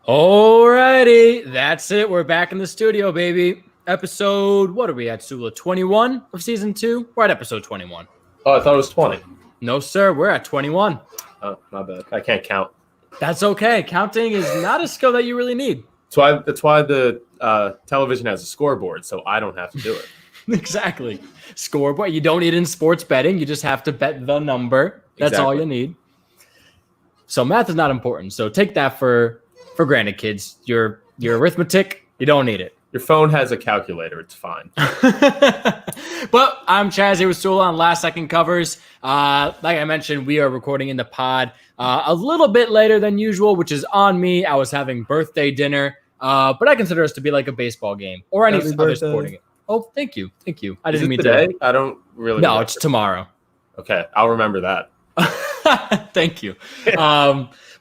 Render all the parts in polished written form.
Alrighty, that's it. We're back in the studio, baby. Episode, what are we at, Sula? 21 of season 2? We're at episode 21. Oh, I thought it was 20. No, sir, we're at 21. Oh, my bad. I can't count. That's okay. Counting is not a skill that you really need. That's why the television has a scoreboard, so I don't have to do it. Exactly. Scoreboard. You don't need it in sports betting. You just have to bet the number. That's all you need. So math is not important. So take that for granted, kids. Your arithmetic, you don't need it. Your phone has a calculator. It's fine. But I'm Chaz here with Sula on Last Second Covers. Like I mentioned, we are recording in the pod a little bit later than usual, which is on me. I was having birthday dinner, but I consider us to be like a baseball game or any other sporting game. Oh, thank you. I didn't mean today? to. I don't really. No, remember. it's tomorrow. Okay, I'll remember that. Thank you.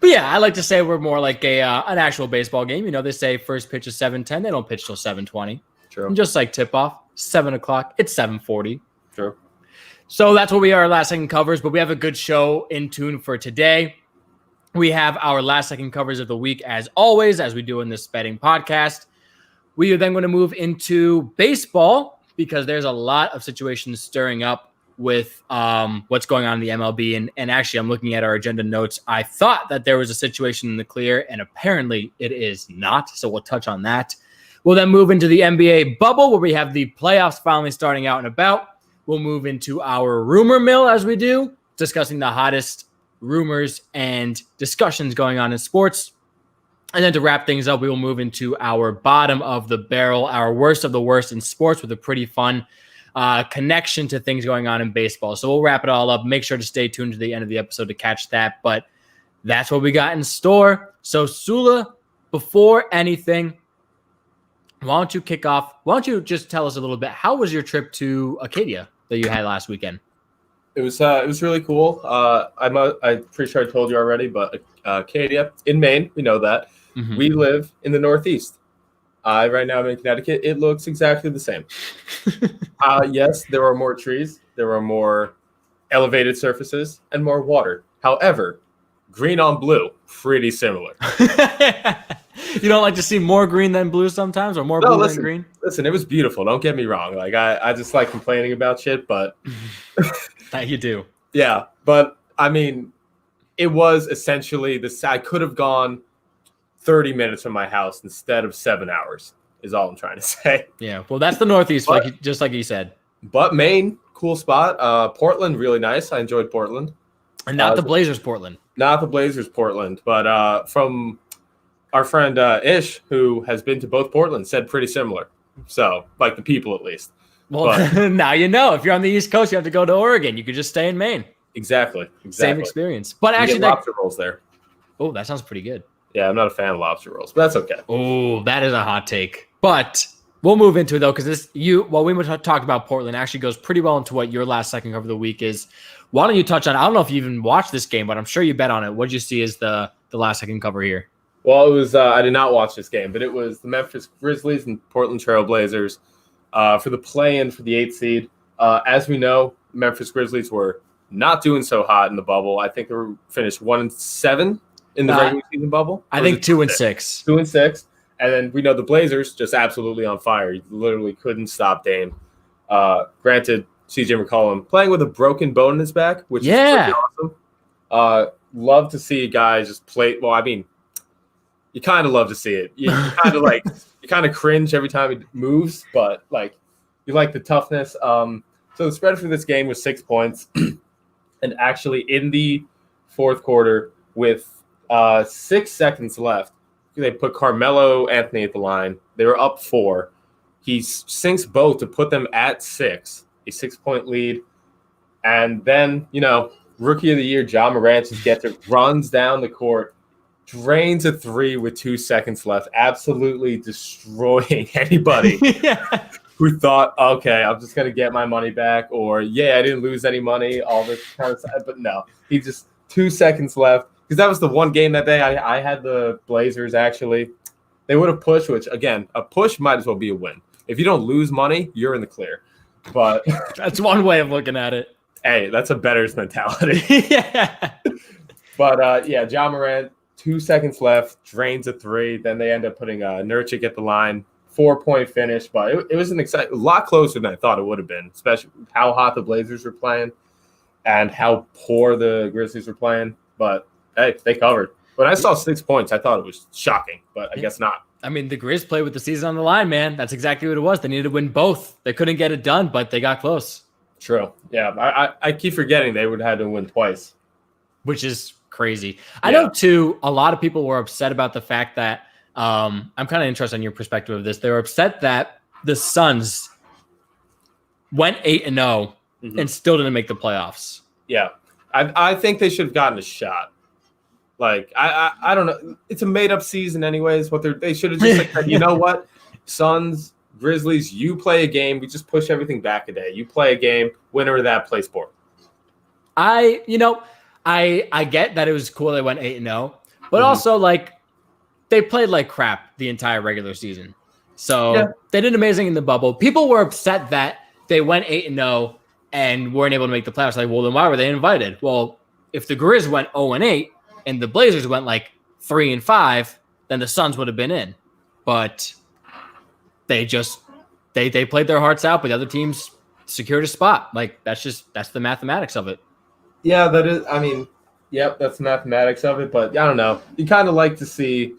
But yeah, I like to say we're more like an actual baseball game. You know, they say first pitch is 7:10. They don't pitch till 7:20. True. And just like tip off, 7 o'clock, it's 7:40. True. So that's what we are, Last Second Covers. But we have a good show in tune for today. We have our Last Second Covers of the week, as always, as we do in this betting podcast. We are then going to move into baseball because there's a lot of situations stirring up with what's going on in the MLB. And actually, I'm looking at our agenda notes. I thought that there was a situation in the clear, and apparently it is not. So we'll touch on that. We'll then move into the NBA bubble, where we have the playoffs finally starting out and about. We'll move into our rumor mill, as we do, discussing the hottest rumors and discussions going on in sports. And then to wrap things up, we will move into our bottom of the barrel, our worst of the worst in sports, with a pretty fun connection to things going on in baseball. So we'll wrap it all up. Make sure to stay tuned to the end of the episode to catch that. But that's what we got in store. So Sula, before anything, why don't you kick off? Why don't you just tell us a little bit? How was your trip to Acadia that you had last weekend? It was really cool. I'm pretty sure I told you already, but Acadia in Maine, we know that. Mm-hmm. We live in the Northeast. Right now I'm in Connecticut. It looks exactly the same. Yes, there are more trees. There are more elevated surfaces and more water. However, green on blue, pretty similar. You don't like to see more green than blue sometimes, or more blue than green? Listen, it was beautiful. Don't get me wrong. Like I just like complaining about shit, but that you do. Yeah, but I mean, it was essentially this. I could have gone 30 minutes from my house instead of 7 hours, is all I'm trying to say. Yeah, well, that's the Northeast, just like you said. But Maine, cool spot. Portland, really nice. I enjoyed Portland. And not the Blazers Portland. Not the Blazers Portland, but from our friend Ish, who has been to both Portland, said pretty similar. So, like the people at least. Well, now you know. If you're on the East Coast, you have to go to Oregon. You could just stay in Maine. Exactly. Same experience. But you actually, get lobster rolls there. Oh, that sounds pretty good. Yeah, I'm not a fan of lobster rolls, but that's okay. Oh, that is a hot take. But we'll move into it, though, because we talked about Portland actually goes pretty well into what your last second cover of the week is. Why don't you touch on, I don't know if you even watched this game, but I'm sure you bet on it. What did you see as the last second cover here? Well, it was, I did not watch this game, but it was the Memphis Grizzlies and Portland Trail Blazers for the play-in for the 8th seed. As we know, Memphis Grizzlies were not doing so hot in the bubble. I think they were finished 1-7 in the regular season bubble. I think 2-6. 2-6. And then we know the Blazers just absolutely on fire. You literally couldn't stop Dame. Granted, CJ McCollum playing with a broken bone in his back, which is pretty awesome. Love to see guys just play. Well, I mean, you kind of love to see it. You kind of you kind of cringe every time he moves, but like you like the toughness. So the spread for this game was 6 points. And actually in the fourth quarter with 6 seconds left, they put Carmelo Anthony at the line. They were up 4. He sinks both to put them at 6, a 6-point lead. And then, Rookie of the Year, Ja Morant just gets it, runs down the court, drains a 3 with 2 seconds left, absolutely destroying anybody who thought, okay, I'm just going to get my money back, or, I didn't lose any money, all this kind of stuff. But no, he just 2 seconds left. Because that was the one game that day I had the Blazers, actually. They would have pushed, which, again, a push might as well be a win. If you don't lose money, you're in the clear. But that's one way of looking at it. Hey, that's a bettor's mentality. Yeah. But, Ja Morant 2 seconds left, drains a three. Then they end up putting Nurkic at the line. 4-point finish, but it was a lot closer than I thought it would have been, especially how hot the Blazers were playing and how poor the Grizzlies were playing. But hey, they covered. When I saw 6 points, I thought it was shocking, but I guess not. I mean, the Grizz played with the season on the line, man. That's exactly what it was. They needed to win both. They couldn't get it done, but they got close. True. Yeah, I keep forgetting they would have had to win twice. Which is crazy. Yeah. I know, too, a lot of people were upset about the fact that I'm kind of interested in your perspective of this. They were upset that the Suns went 8-0 and still didn't make the playoffs. Yeah, I think they should have gotten a shot. Like I don't know. It's a made up season, anyways. They should have just said, you know what, Suns, Grizzlies, you play a game. We just push everything back a day. You play a game. Winner of that plays sport. I get that it was cool they went 8-0, but also like. They played like crap the entire regular season. So they did amazing in the bubble. People were upset that they went 8-0 and weren't able to make the playoffs. Like, well, then why were they invited? Well, if the Grizz went 0-8 and the Blazers went like 3-5, then the Suns would have been in. But they played their hearts out, but the other teams secured a spot. Like, that's the mathematics of it. Yeah, that is, I mean, yep, that's the mathematics of it. But I don't know. You kind of like to see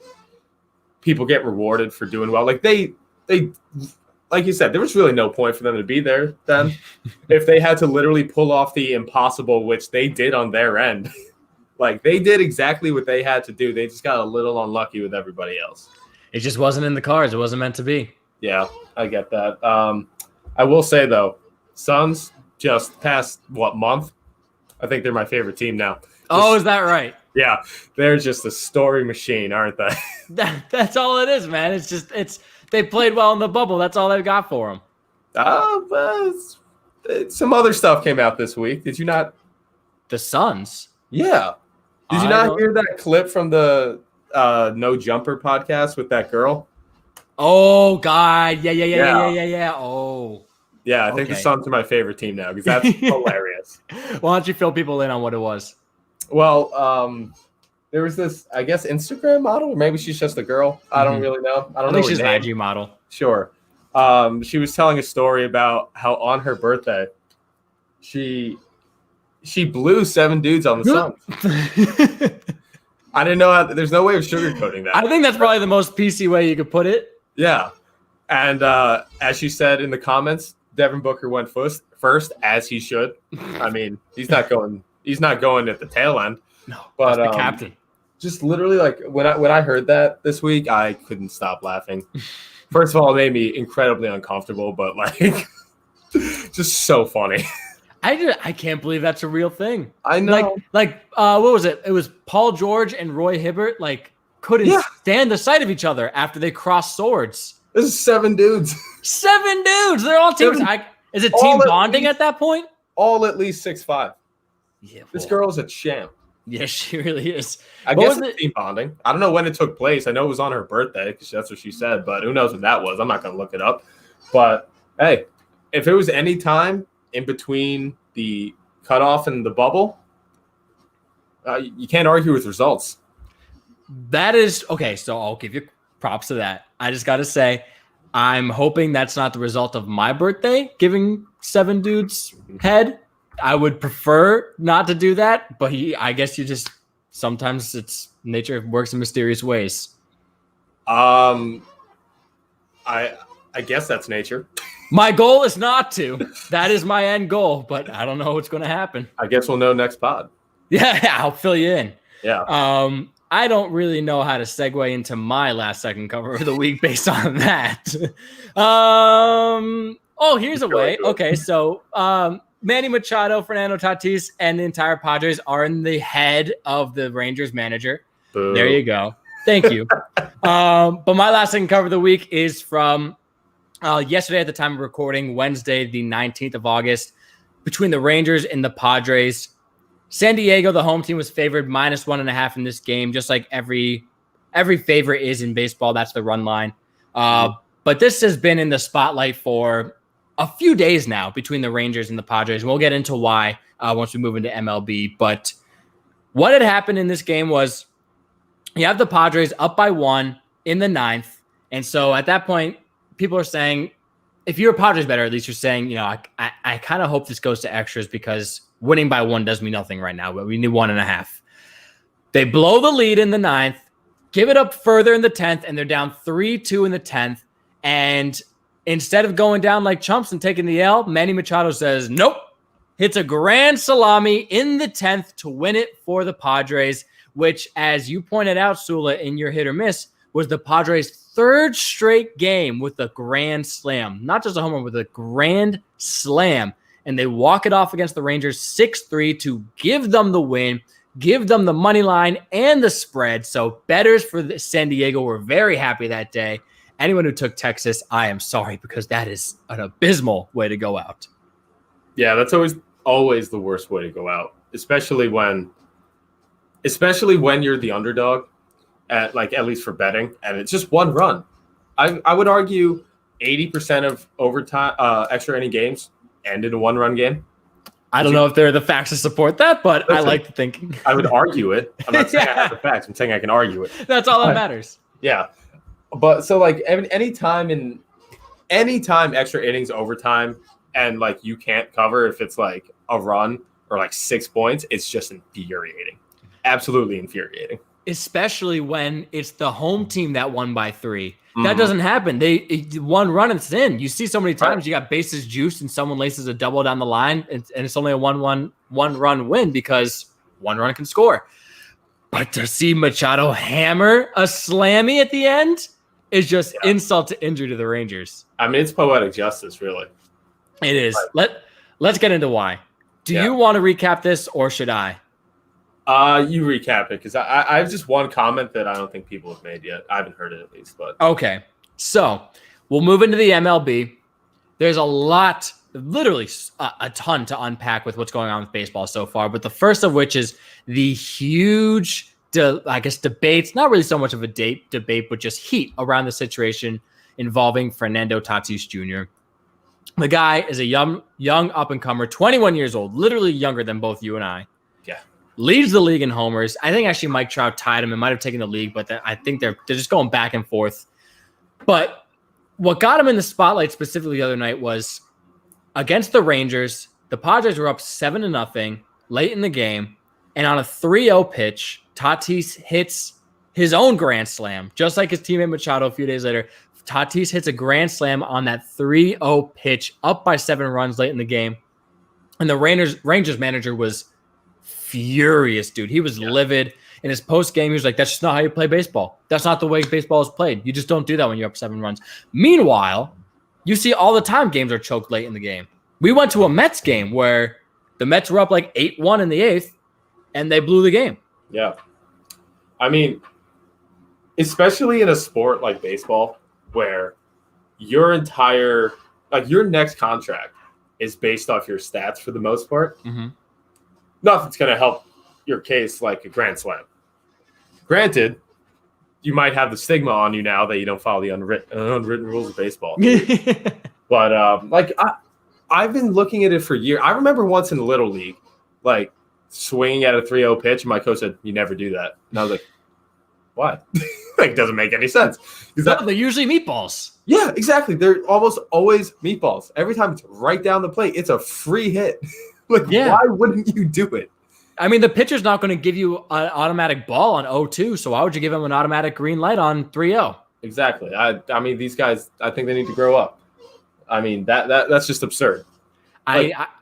people get rewarded for doing well. Like they like you said, there was really no point for them to be there then if they had to literally pull off the impossible, which they did on their end. Like they did exactly what they had to do. They just got a little unlucky with everybody else. It just wasn't in the cards. It wasn't meant to be. Yeah, I get that. I will say though, Suns just past month? I think they're my favorite team now. Is that right? Yeah, they're just a story machine, aren't they? That's all it is, man. They played well in the bubble. That's all they've got for them. Some other stuff came out this week. Did you not? The Suns? Yeah. Did you not hear that clip from the No Jumper podcast with that girl? Oh, God. Yeah. Oh. Yeah, I think the Suns are my favorite team now because that's hilarious. Why don't you fill people in on what it was? Well, there was this, I guess, Instagram model, or maybe she's just a girl. I don't really know. I think she's an IG model. Sure. She was telling a story about how on her birthday, she blew 7 dudes on the Suns. I didn't know there's no way of sugarcoating that. I think that's probably the most PC way you could put it. Yeah. And as she said in the comments, Devin Booker went first, as he should. I mean, he's not going at the tail end. No, but the captain. Just literally, like when I heard that this week, I couldn't stop laughing. First of all, it made me incredibly uncomfortable, but like, just so funny. I can't believe that's a real thing. I know. Like what was it? It was Paul George and Roy Hibbert couldn't stand the sight of each other after they crossed swords. This is 7 dudes. 7 dudes. They're all teams. Is it team bonding at that point? All at least 6'5". Yeah, this girl is a champ. Yeah, she really is. I guess it's team bonding. I don't know when it took place. I know it was on her birthday because that's what she said, but who knows when that was. I'm not going to look it up. But, hey, if it was any time in between the cutoff and the bubble, you can't argue with results. That is – okay, so I'll give you props to that. I just got to say, I'm hoping that's not the result of my birthday, giving 7 dudes head. I would prefer not to do that, but I guess you just sometimes it's nature works in mysterious ways. I guess that's nature. My goal is not to. That is my end goal, but I don't know what's going to happen. I guess we'll know next pod. Yeah, I'll fill you in. Yeah. I don't really know how to segue into my last second cover of the week based on that. Here's a way. Okay, so Manny Machado, Fernando Tatis, and the entire Padres are in the head of the Rangers manager. Boo. There you go. Thank you. But my last second cover of the week is from yesterday at the time of recording, Wednesday, the 19th of August, between the Rangers and the Padres. San Diego, the home team, was favored -1.5 in this game, just like every favorite is in baseball. That's the run line. But this has been in the spotlight for a few days now between the Rangers and the Padres. And we'll get into why once we move into MLB. But what had happened in this game was You have the Padres up by 1 in the 9th. And so at that point, people are saying, if you're a Padres better, at least you're saying, I kind of hope this goes to extras because winning by 1 does mean nothing right now, but we need 1.5. They blow the lead in the 9th, give it up further in the 10th, and they're down 3-2 in the 10th. And instead of going down like chumps and taking the L, Manny Machado says, nope, hits a grand salami in the 10th to win it for the Padres, which, as you pointed out, Sula, in your hit or miss, was the Padres' 3rd straight game with a grand slam. Not just a home run, with a grand slam. And they walk it off against the Rangers 6-3 to give them the win, give them the money line and the spread. So bettors for San Diego were very happy that day. Anyone who took Texas, I am sorry, because that is an abysmal way to go out. Yeah, that's always the worst way to go out, especially when you're the underdog, at least for betting, and it's just 1 run. I would argue 80% of overtime extra inning games end in a 1-run game. I don't know if there are the facts to support that, but listen, I like the thinking. I would argue it. I'm not saying I have the facts. I'm saying I can argue it. That's all that matters. Yeah. But so anytime extra innings overtime and you can't cover if it's a run or 6 points, it's just infuriating. Absolutely infuriating. Especially when it's the home team that won by 3. That doesn't happen. They 1 run and it's in. You see so many times you got bases juiced and someone laces a double down the line and it's only a 1-run win because 1 run can score. But to see Machado hammer a slammy at the end is just insult to injury to the Rangers. I mean, it's poetic justice, really. It is. Let's get into why. Do you want to recap this or should I? You recap it because I have just one comment that I don't think people have made yet. I haven't heard it at least, but okay. So we'll move into the MLB. There's a lot, literally a ton to unpack with what's going on with baseball so far. But the first of which is the huge, debates. Not really so much of a debate, but just heat around the situation involving Fernando Tatis Jr. The guy is a young up and comer, 21 years old, literally younger than both you and I. Leads the league in homers. I think actually Mike Trout tied him and might have taken the league, but I think they're just going back and forth. But what got him in the spotlight specifically the other night was against the Rangers. The Padres were up 7-0 late in the game, and on a 3-0 pitch, Tatis hits his own grand slam, just like his teammate Machado a few days later. Tatis hits a grand slam on that 3-0 pitch, up by 7 runs late in the game, and the Rangers manager was furious, dude. He was livid. In his post game, he was like, that's just not how you play baseball. That's not the way baseball is played. You just don't do that when you're up 7 runs. Meanwhile, you see all the time games are choked late in the game. We went to a Mets game where the Mets were up 8-1 in the 8th, and they blew the game. Yeah. I mean, especially in a sport like baseball where your entire, your next contract is based off your stats for the most part. Mm-hmm. Nothing's going to help your case like a grand slam. Granted, you might have the stigma on you now that you don't follow the unwritten rules of baseball. But I've been looking at it for years. I remember once in the Little League, swinging at a 3-0 pitch, and my coach said, you never do that. And I was like, why? It doesn't make any sense. They're usually meatballs. Yeah, exactly. They're almost always meatballs. Every time it's right down the plate, it's a free hit. Why wouldn't you do it? I mean, the pitcher's not going to give you an automatic ball on 0-2, so why would you give him an automatic green light on 3-0? Exactly. I mean, these guys, I think they need to grow up. I mean, that's just absurd. Anytime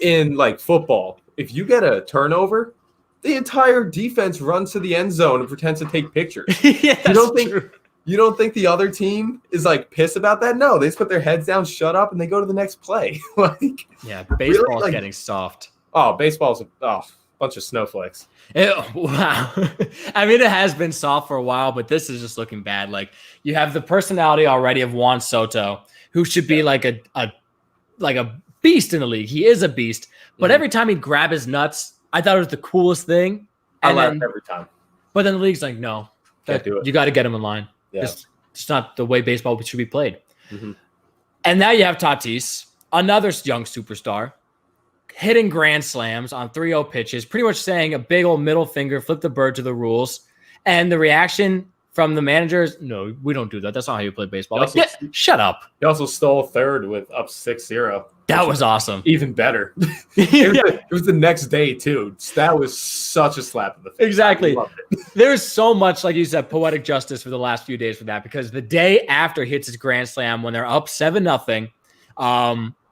in football, if you get a turnover, the entire defense runs to the end zone and pretends to take pictures. Yeah, true. You don't think the other team is pissed about that? No, they just put their heads down, shut up, and they go to the next play. Baseball's getting soft. Oh, baseball's a bunch of snowflakes. Wow. I mean, it has been soft for a while, but this is just looking bad. You have the personality already of Juan Soto, who should be like a beast in the league. He is a beast, but every time he'd grab his nuts, I thought it was the coolest thing. I laughed every time. But then the league's like, no, can't do it. You got to get him in line. Yeah. It's not the way baseball should be played. Mm-hmm. And now you have Tatis, another young superstar. hitting grand slams on 3-0 pitches, pretty much saying a big old middle finger, flip the bird to the rules. And the reaction from the managers, no, we don't do that. That's not how you play baseball. Like, shut up. He also stole third with up 6-0. That was awesome. Even better. It was the next day, too. That was such a slap in the face. Exactly. There's so much, like you said, poetic justice for the last few days for that, because the day after he hits his grand slam when they're up 7-0,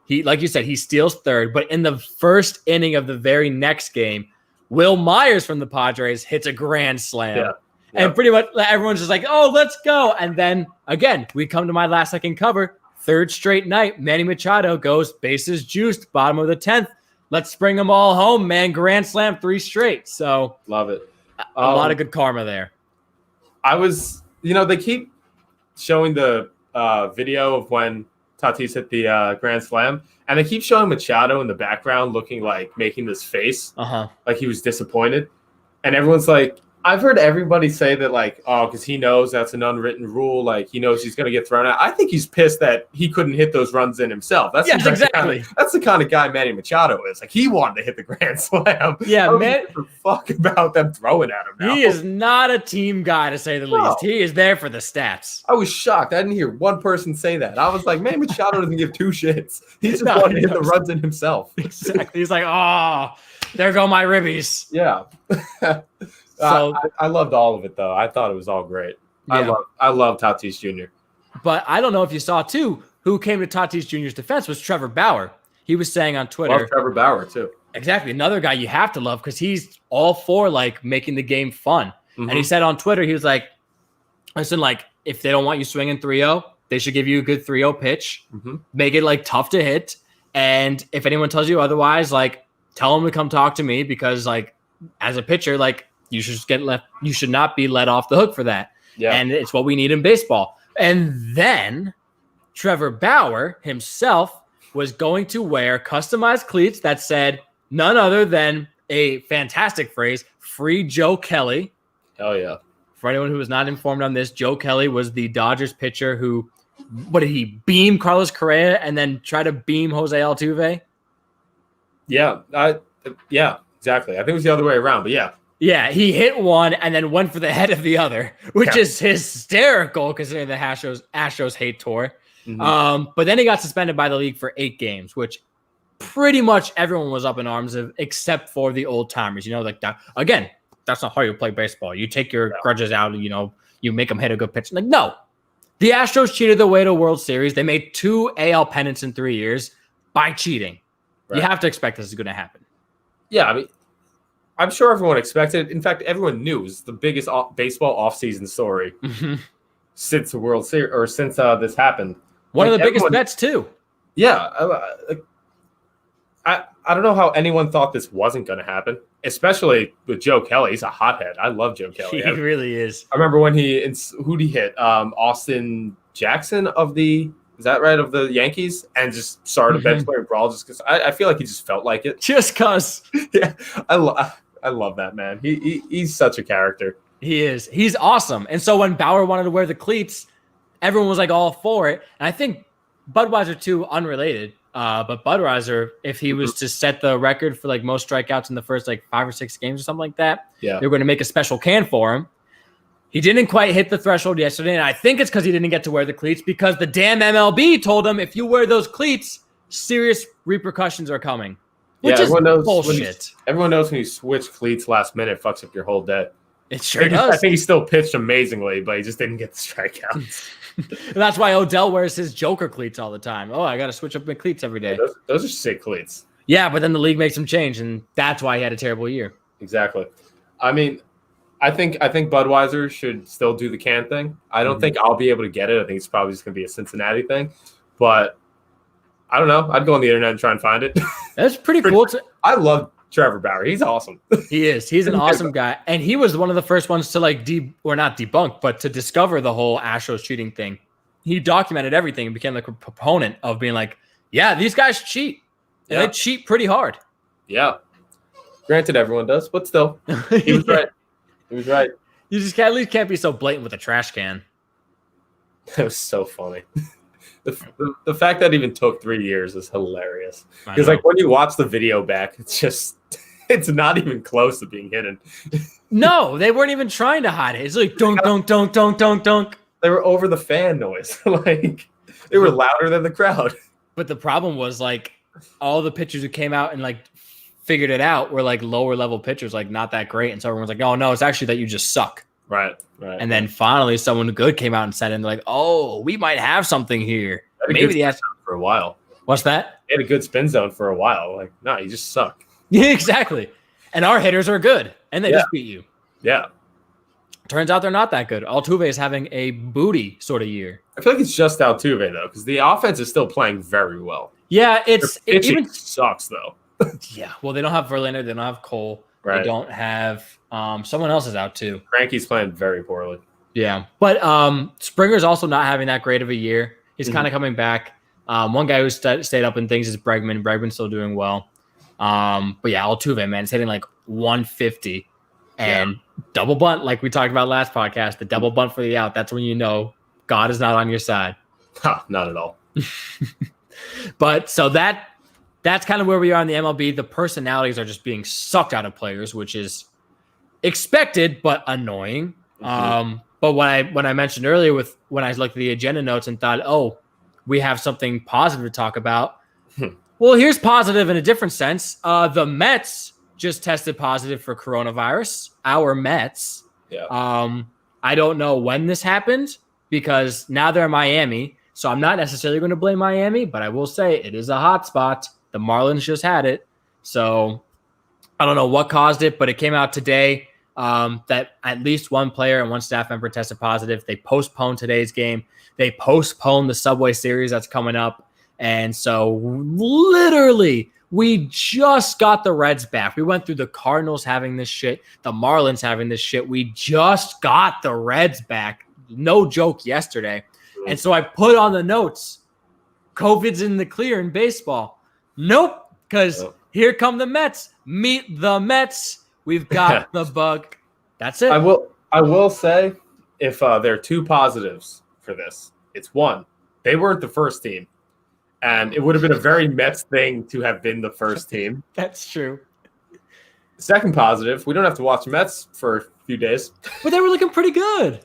he, like you said, he steals third. But in the first inning of the very next game, Will Myers from the Padres hits a grand slam. Yeah. And pretty much everyone's just like, oh, let's go. And then, again, we come to my last second cover. Third straight night, Manny Machado goes bases juiced, bottom of the 10th. Let's bring them all home, man. Grand slam 3 straight. So love it. A lot of good karma there. They keep showing the video of when Tatis hit the grand slam, and they keep showing Machado in the background looking like making this face, like he was disappointed. And everyone's like, I've heard everybody say that, like, oh, because he knows that's an unwritten rule. Like, he knows he's going to get thrown out. I think he's pissed that he couldn't hit those runs in himself. That's exactly. That's the kind of guy Manny Machado is. Like, he wanted to hit the grand slam. Yeah, man. Fuck about them throwing at him now. He is not a team guy, to say the least. He is there for the stats. I was shocked. I didn't hear one person say that. I was like, Manny Machado doesn't give 2 shits. He just wanted to hit the runs in himself. Exactly. He's like, oh, there go my ribbies. Yeah. So I loved all of it, though. I thought it was all great. Yeah. I love Tatis Jr. But I don't know if you saw, too, who came to Tatis Jr.'s defense was Trevor Bauer. He was saying on Twitter. Love Trevor Bauer, too. Exactly. Another guy you have to love, because he's all for, like, making the game fun. And he said on Twitter, he was like, listen, like, if they don't want you swinging 3-0, they should give you a good 3-0 pitch. Make it, like, tough to hit. And if anyone tells you otherwise, like, tell them to come talk to me, because, like, as a pitcher, like, you should not be let off the hook for that. Yeah. And it's what we need in baseball. And then Trevor Bauer himself was going to wear customized cleats that said none other than a fantastic phrase, free Joe Kelly. Hell yeah. For anyone who is not informed on this, Joe Kelly was the Dodgers pitcher who, what did he, beam Carlos Correa and then try to beam Jose Altuve? Yeah. Yeah, exactly. I think it was the other way around, but yeah. Yeah, he hit one and then went for the head of the other, which is hysterical considering the Astros hate tour. But then he got suspended by the league for 8 games, which pretty much everyone was up in arms of, except for the old timers. You know, like that. Again, that's not how you play baseball. You take your grudges out and, you make them hit a good pitch. Like, no. The Astros cheated their way to a World Series. They made 2 AL pennants in 3 years by cheating. Right. You have to expect this is going to happen. Yeah, I mean, I'm sure everyone expected it. In fact, everyone knew it was the biggest baseball offseason story since the World Series, or since this happened. One of the biggest bets, too. Yeah. I don't know how anyone thought this wasn't going to happen, especially with Joe Kelly. He's a hothead. I love Joe Kelly. He really is. I remember when who'd he hit? Austin Jackson of the Yankees, and just started a bench player brawl just because I feel like he just felt like it. Just because. Yeah. I love that man. He's such a character. He is. He's awesome. And so when Bauer wanted to wear the cleats, everyone was like all for it. And I think Budweiser too, unrelated. But Budweiser, if he was to set the record for like most strikeouts in the first like 5 or 6 games or something like that, they're going to make a special can for him. He didn't quite hit the threshold yesterday, and I think it's because he didn't get to wear the cleats, because the damn MLB told him if you wear those cleats, serious repercussions are coming. Which is bullshit. Everyone knows when you switch cleats last minute, it fucks up your whole day. It sure does. I think he still pitched amazingly, but he just didn't get the strikeouts. That's why Odell wears his Joker cleats all the time. Oh, I got to switch up my cleats every day. Yeah, those are sick cleats. Yeah, but then the league makes him change, and that's why he had a terrible year. Exactly. I mean, I think Budweiser should still do the can thing. I don't think I'll be able to get it. I think it's probably just going to be a Cincinnati thing. But I don't know. I'd go on the internet and try and find it. That's pretty cool. I love Trevor Bauer. He's awesome. He is. He's an awesome guy. And he was one of the first ones to like not debunk, but to discover the whole Astros cheating thing. He documented everything and became like a proponent of being like, yeah, these guys cheat. And they cheat pretty hard. Yeah. Granted, everyone does, but still. He was right. He was right. You just at least can't be so blatant with a trash can. That was so funny. The fact that it even took 3 years is hilarious. Because like when you watch the video back, it's not even close to being hidden. No, they weren't even trying to hide it. It's like dunk, dunk, dunk, dunk, dunk, dunk. They were over the fan noise. Like they were louder than the crowd. But the problem was like all the pitchers who came out and like figured it out were like lower level pitchers, like not that great. And so everyone's like, oh no, it's actually that you just suck. Right. And then finally someone good came out and said, and they're like, oh, we might have something here. Maybe they had for a while. What's that? They had a good spin zone for a while. Like, no, you just suck. Yeah, exactly. And our hitters are good, and they just beat you. Yeah. Turns out they're not that good. Altuve is having a booty sort of year. I feel like it's just Altuve though, because the offense is still playing very well. Yeah, it even sucks though. Yeah, well, they don't have Verlander, they don't have Cole, right. They don't have someone else is out too. Frankie's playing very poorly. Yeah, but Springer's also not having that great of a year. He's kind of coming back. One guy who stayed up in things is Bregman. Bregman's still doing well. But yeah, Altuve, man, it's hitting like 150 and double bunt, like we talked about last podcast. The double bunt for the out. That's when you know God is not on your side. Not at all. But so that's kind of where we are in the MLB. The personalities are just being sucked out of players, which is expected but annoying. But when I mentioned earlier when I looked at the agenda notes and thought, oh, we have something positive to talk about. Well, here's positive in a different sense. The Mets just tested positive for coronavirus. Our Mets. Yeah. I don't know when this happened because now they're in Miami. So I'm not necessarily going to blame Miami, but I will say it is a hot spot. The Marlins just had it. So I don't know what caused it, but it came out today that at least one player and one staff member tested positive. They postponed today's game. They postponed the Subway Series that's coming up. And so literally we just got the Reds back. We went through the Cardinals having this shit, the Marlins having this shit. We just got the Reds back. No joke yesterday. And so I put on the notes, COVID's in the clear in baseball. Nope, because here come the Mets. Meet the Mets. We've got the bug. That's it. I will say, if there are two positives for this, it's one, they weren't the first team. And it would have been a very Mets thing to have been the first team. That's true. Second positive, we don't have to watch Mets for a few days. But they were looking pretty good.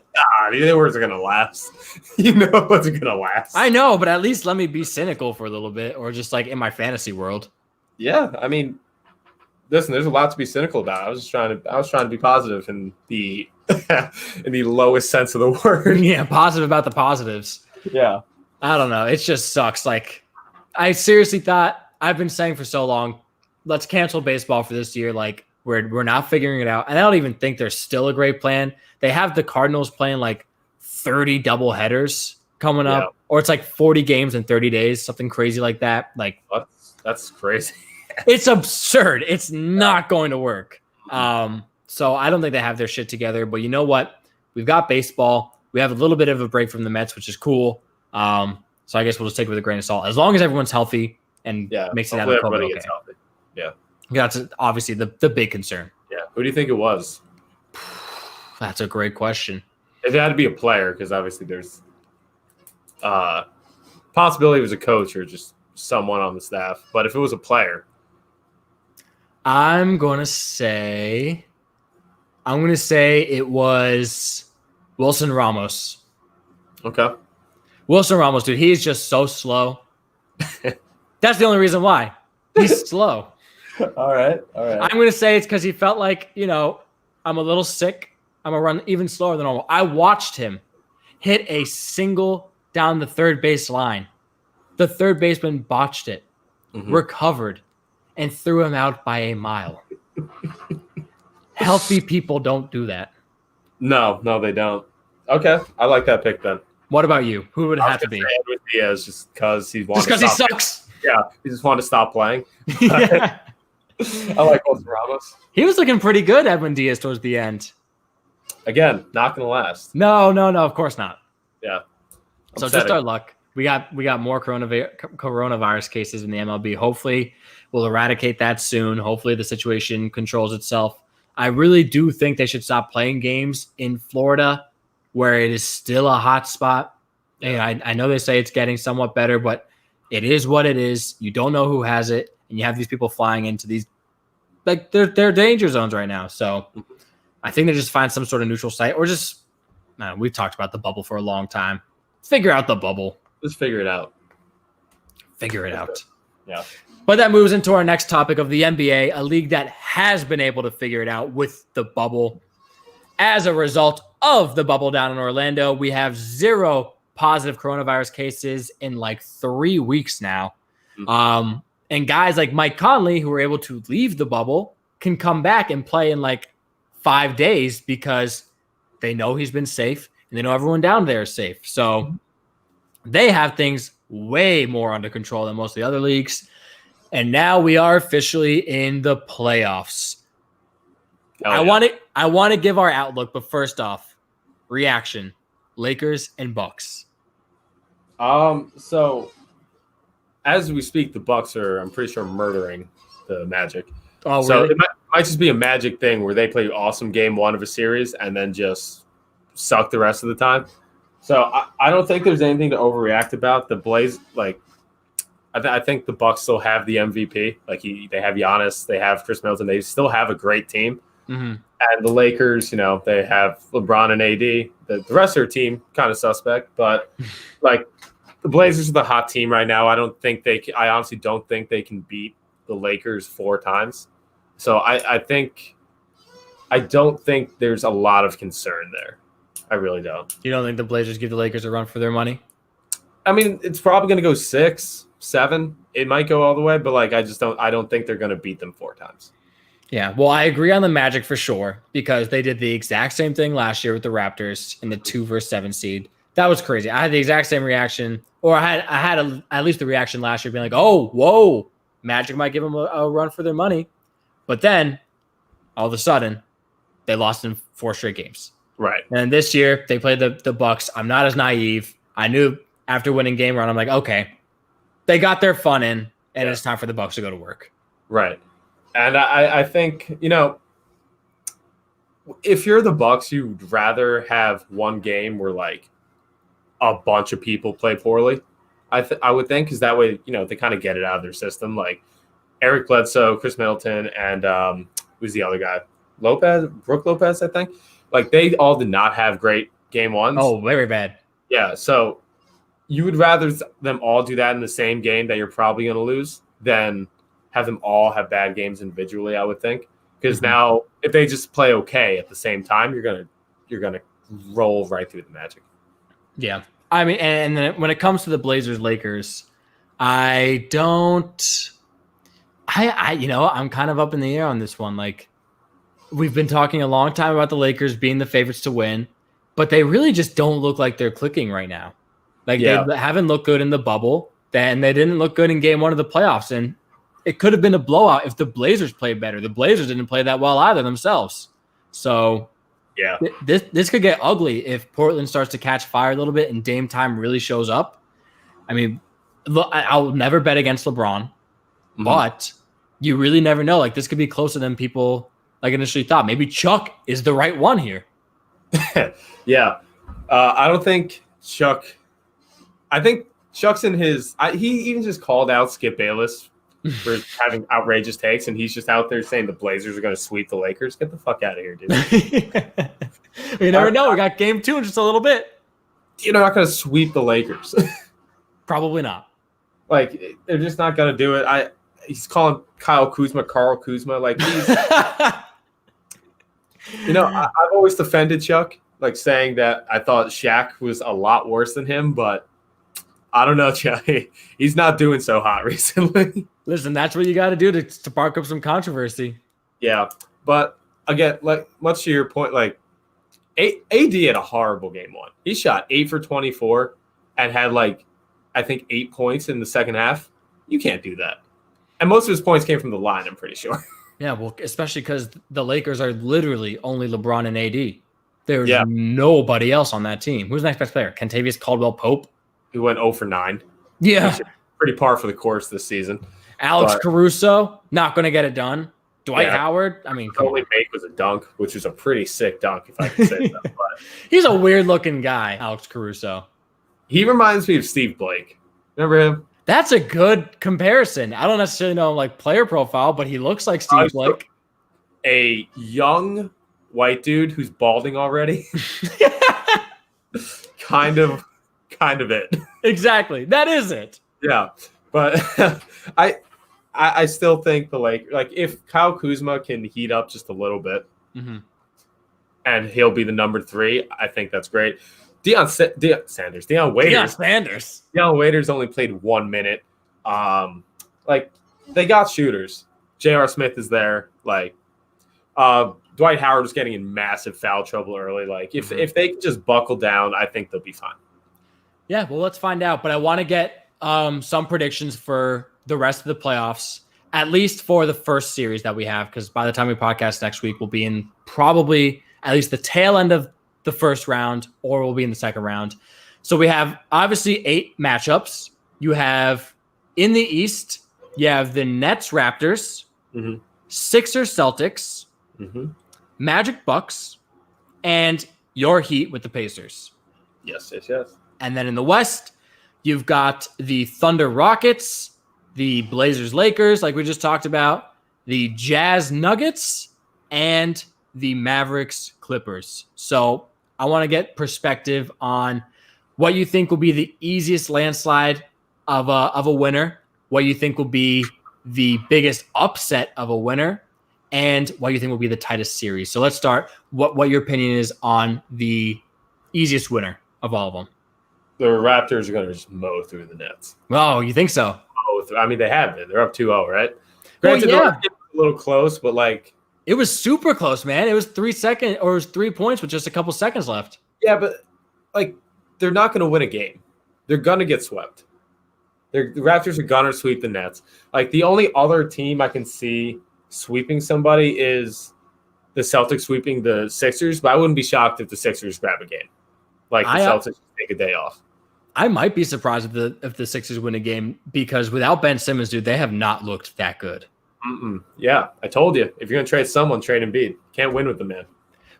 They weren't going to last. You know it wasn't going to last. I know, but at least let me be cynical for a little bit, or just like in my fantasy world. Yeah, I mean, listen, there's a lot to be cynical about. I was trying to be positive in the in the lowest sense of the word. Yeah, positive about the positives. Yeah. I don't know. It just sucks. Like, I seriously thought, I've been saying for so long, let's cancel baseball for this year. Like, we're not figuring it out. And I don't even think there's still a great plan. They have the Cardinals playing like 30 double headers coming up, or it's like 40 games in 30 days, something crazy like that. Like, that's crazy. It's absurd. It's not going to work. So I don't think they have their shit together. But you know what? We've got baseball. We have a little bit of a break from the Mets, which is cool. So I guess we'll just take it with a grain of salt. As long as everyone's healthy and makes it out of COVID, gets healthy. Yeah. That's obviously the big concern. Yeah. Who do you think it was? That's a great question. It had to be a player because obviously there's possibility it was a coach or just someone on the staff. But if it was a player, I'm going to say it was Wilson Ramos. Okay. Wilson Ramos, dude, he's just so slow. That's the only reason why. He's slow. All right. I'm going to say it's because he felt like, I'm a little sick. I'm going to run even slower than normal. I watched him hit a single down the third base line. The third baseman botched it, recovered, and threw him out by a mile. Healthy people don't do that. No, they don't. Okay. I like that pick then. What about you? Who would it have to be? Edwin Diaz, just because he sucks. Yeah, he just wanted to stop playing. Yeah. I like Wilson Ramos. He was looking pretty good, Edwin Diaz, towards the end. Again, not going to last. No, of course not. Yeah. So just our luck. We got more coronavirus cases in the MLB. Hopefully, we'll eradicate that soon. Hopefully, the situation controls itself. I really do think they should stop playing games in Florida, where it is still a hot spot. I know they say it's getting somewhat better, but it is what it is. You don't know who has it, and you have these people flying into these, like, they're danger zones right now. So I think they just find some sort of neutral site, or just, man, we've talked about the bubble for a long time. Figure out the bubble. Just figure it out. Figure it out. Yeah. But that moves into our next topic of the NBA, a league that has been able to figure it out with the bubble. As a result of the bubble down in Orlando, we have 0 positive coronavirus cases in like 3 weeks now. And guys like Mike Conley, who were able to leave the bubble, can come back and play in like 5 days because they know he's been safe and they know everyone down there is safe. So they have things way more under control than most of the other leagues. And now we are officially in the playoffs. I want to give our outlook, but first off, reaction: Lakers and Bucks. So as we speak, the Bucks are, I'm pretty sure, murdering the Magic. Oh, so really? It might just be a Magic thing where they play awesome game 1 of a series and then just suck the rest of the time. So I don't think there's anything to overreact about. The Blaze, like, I think the Bucks still have the MVP. Like, they have Giannis, they have Chris Middleton, they still have a great team. Mm-hmm. And the Lakers, they have LeBron and AD. The rest of their team kind of suspect, but like, the Blazers are the hot team right now. I honestly don't think they can beat the Lakers 4 times. So I don't think there's a lot of concern there. I really don't. You don't think the Blazers give the Lakers a run for their money? I mean, it's probably going to go 6, 7. It might go all the way, but like, I don't think they're going to beat them 4 times. Yeah, well, I agree on the Magic for sure, because they did the exact same thing last year with the Raptors in the 2 versus 7 seed. That was crazy. I had the exact same reaction, or I had at least the reaction last year being like, oh, whoa, Magic might give them a run for their money. But then, all of a sudden, they lost in 4 straight games. Right. And this year, they played the Bucks. I'm not as naive. I knew after winning game 1, I'm like, okay, they got their fun in, and it's time for the Bucks to go to work. Right. And I think, if you're the Bucks, you'd rather have one game where like a bunch of people play poorly. I would think, because that way, they kind of get it out of their system. Like Eric Bledsoe, Chris Middleton, and who's the other guy? Brooke Lopez, I think. Like, they all did not have great game 1s. Oh, very bad. Yeah, so you would rather them all do that in the same game that you're probably going to lose than have them all have bad games individually, I would think. Because now, if they just play okay at the same time, you're gonna roll right through the Magic. Yeah, I mean, and then when it comes to the Blazers Lakers, I'm kind of up in the air on this one. Like, we've been talking a long time about the Lakers being the favorites to win, but they really just don't look like they're clicking right now. Like, they haven't looked good in the bubble, and they didn't look good in game 1 of the playoffs, and it could have been a blowout if the Blazers played better. The Blazers didn't play that well either themselves. So yeah, this could get ugly if Portland starts to catch fire a little bit and Dame time really shows up. I mean, look, I'll never bet against LeBron, but you really never know. Like, this could be closer than people like initially thought. Maybe Chuck is the right one here. Yeah. I don't think Chuck – I think Chuck's in his – he even just called out Skip Bayless for having outrageous takes, and he's just out there saying the Blazers are going to sweep the Lakers. Get the fuck out of here, dude. You never know. We got game 2 in just a little bit. You're not going to sweep the Lakers. Probably not. Like, they're just not going to do it. He's calling Carl Kuzma. Like, he's I've always defended Chuck, like, saying that I thought Shaq was a lot worse than him, but I don't know, Chuck. He's not doing so hot recently. Listen, that's what you got to do to spark up some controversy. Yeah, but again, like, much to your point, like, AD had a horrible game 1. He shot 8 for 24 and had, like, I think 8 points in the second half. You can't do that. And most of his points came from the line, I'm pretty sure. Yeah, well, especially because the Lakers are literally only LeBron and AD. There's nobody else on that team. Who's the next best player? Kentavious Caldwell-Pope? Who went 0 for 9. Yeah. Pretty par for the course this season. Alex Caruso, not going to get it done. Dwight Howard, I mean, come on. Only make was a dunk, which was a pretty sick dunk, if I can say so. But he's a weird-looking guy, Alex Caruso. He reminds me of Steve Blake. Remember him? That's a good comparison. I don't necessarily know like player profile, but he looks like Steve Blake. A young white dude who's balding already. kind of it. Exactly. That is it. Yeah. But I still think the Lakers, like if Kyle Kuzma can heat up just a little bit and he'll be the number 3, I think that's great. Dion Waiters only played 1 minute. Like they got shooters. J.R. Smith is there. Like Dwight Howard was getting in massive foul trouble early. Like if they can just buckle down, I think they'll be fine. Yeah, well, let's find out. But I want to get some predictions for the rest of the playoffs, at least for the first series that we have, because by the time we podcast next week, we'll be in probably at least the tail end of the first round, or we'll be in the second round. So we have obviously 8 matchups. You have in the East, you have the Nets Raptors, Sixers Celtics, Magic Bucks, and your Heat with the Pacers. Yes. And then in the West, you've got the Thunder Rockets, the Blazers Lakers, like we just talked about, the Jazz Nuggets, and the Mavericks Clippers. So I want to get perspective on what you think will be the easiest landslide of a winner, what you think will be the biggest upset of a winner, and what you think will be the tightest series. So let's start. What your opinion is on the easiest winner of all of them? The Raptors are going to just mow through the Nets. Oh, you think so? I mean, they have been. They're up 2-0, right? Granted, yeah. A little close, but like it was super close, man. It was 3 points with just a couple seconds left. Yeah, but like they're not going to win a game. They're going to get swept. The Raptors are going to sweep the Nets. Like the only other team I can see sweeping somebody is the Celtics sweeping the Sixers, but I wouldn't be shocked if the Sixers grab a game. Like the Celtics take a day off. I might be surprised if the Sixers win a game, because without Ben Simmons, dude, they have not looked that good. Yeah, I told you. If you're going to trade someone, trade Embiid. Can't win with the man.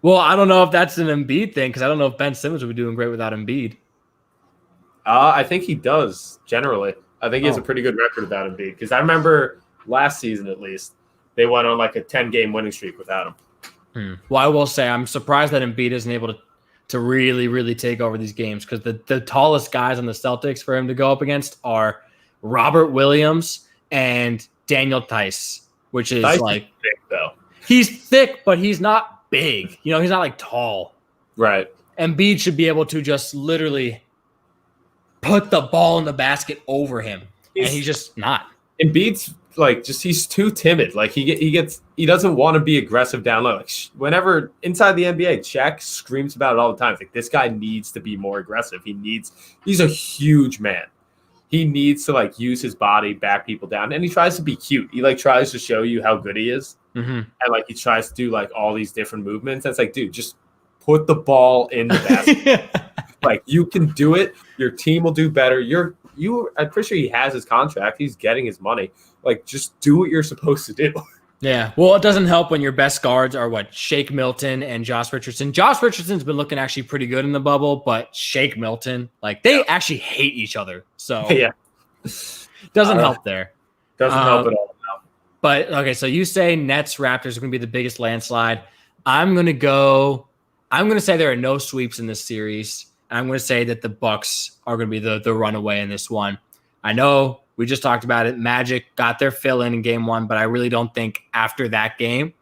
Well, I don't know if that's an Embiid thing, because I don't know if Ben Simmons would be doing great without Embiid. I think he does, generally. I think he has a pretty good record without Embiid, because I remember last season, at least, they went on like a 10-game winning streak without him. Well, I will say I'm surprised that Embiid isn't able to really, really take over these games, because the tallest guys on the Celtics for him to go up against are Robert Williams and Daniel Tice, which is Tice like is thick, though. He's thick, but he's not big. You know, he's not like tall. Right. Embiid should be able to just literally put the ball in the basket over him, and he's just not. Embiid's like he's too timid. Like he doesn't want to be aggressive down low. Like whenever inside the NBA, Shaq screams about it all the time. It's like this guy needs to be more aggressive. He's a huge man. He needs to like use his body, back people down, and he tries to be cute. He like tries to show you how good he is, and like he tries to do like all these different movements. And it's like, dude, just put the ball in the basket. Like you can do it. Your team will do better. I'm pretty sure he has his contract. He's getting his money. Like, just do what you're supposed to do. Yeah. Well, it doesn't help when your best guards are Shake Milton and Josh Richardson. Josh Richardson's been looking actually pretty good in the bubble, but Shake Milton, like they actually hate each other. So yeah, doesn't help there. Doesn't help at all. No. But okay, so you say Nets Raptors are going to be the biggest landslide. I'm going to say there are no sweeps in this series. And I'm going to say that the Bucks are going to be the runaway in this one. I know we just talked about it. Magic got their fill in game 1, but I really don't think after that game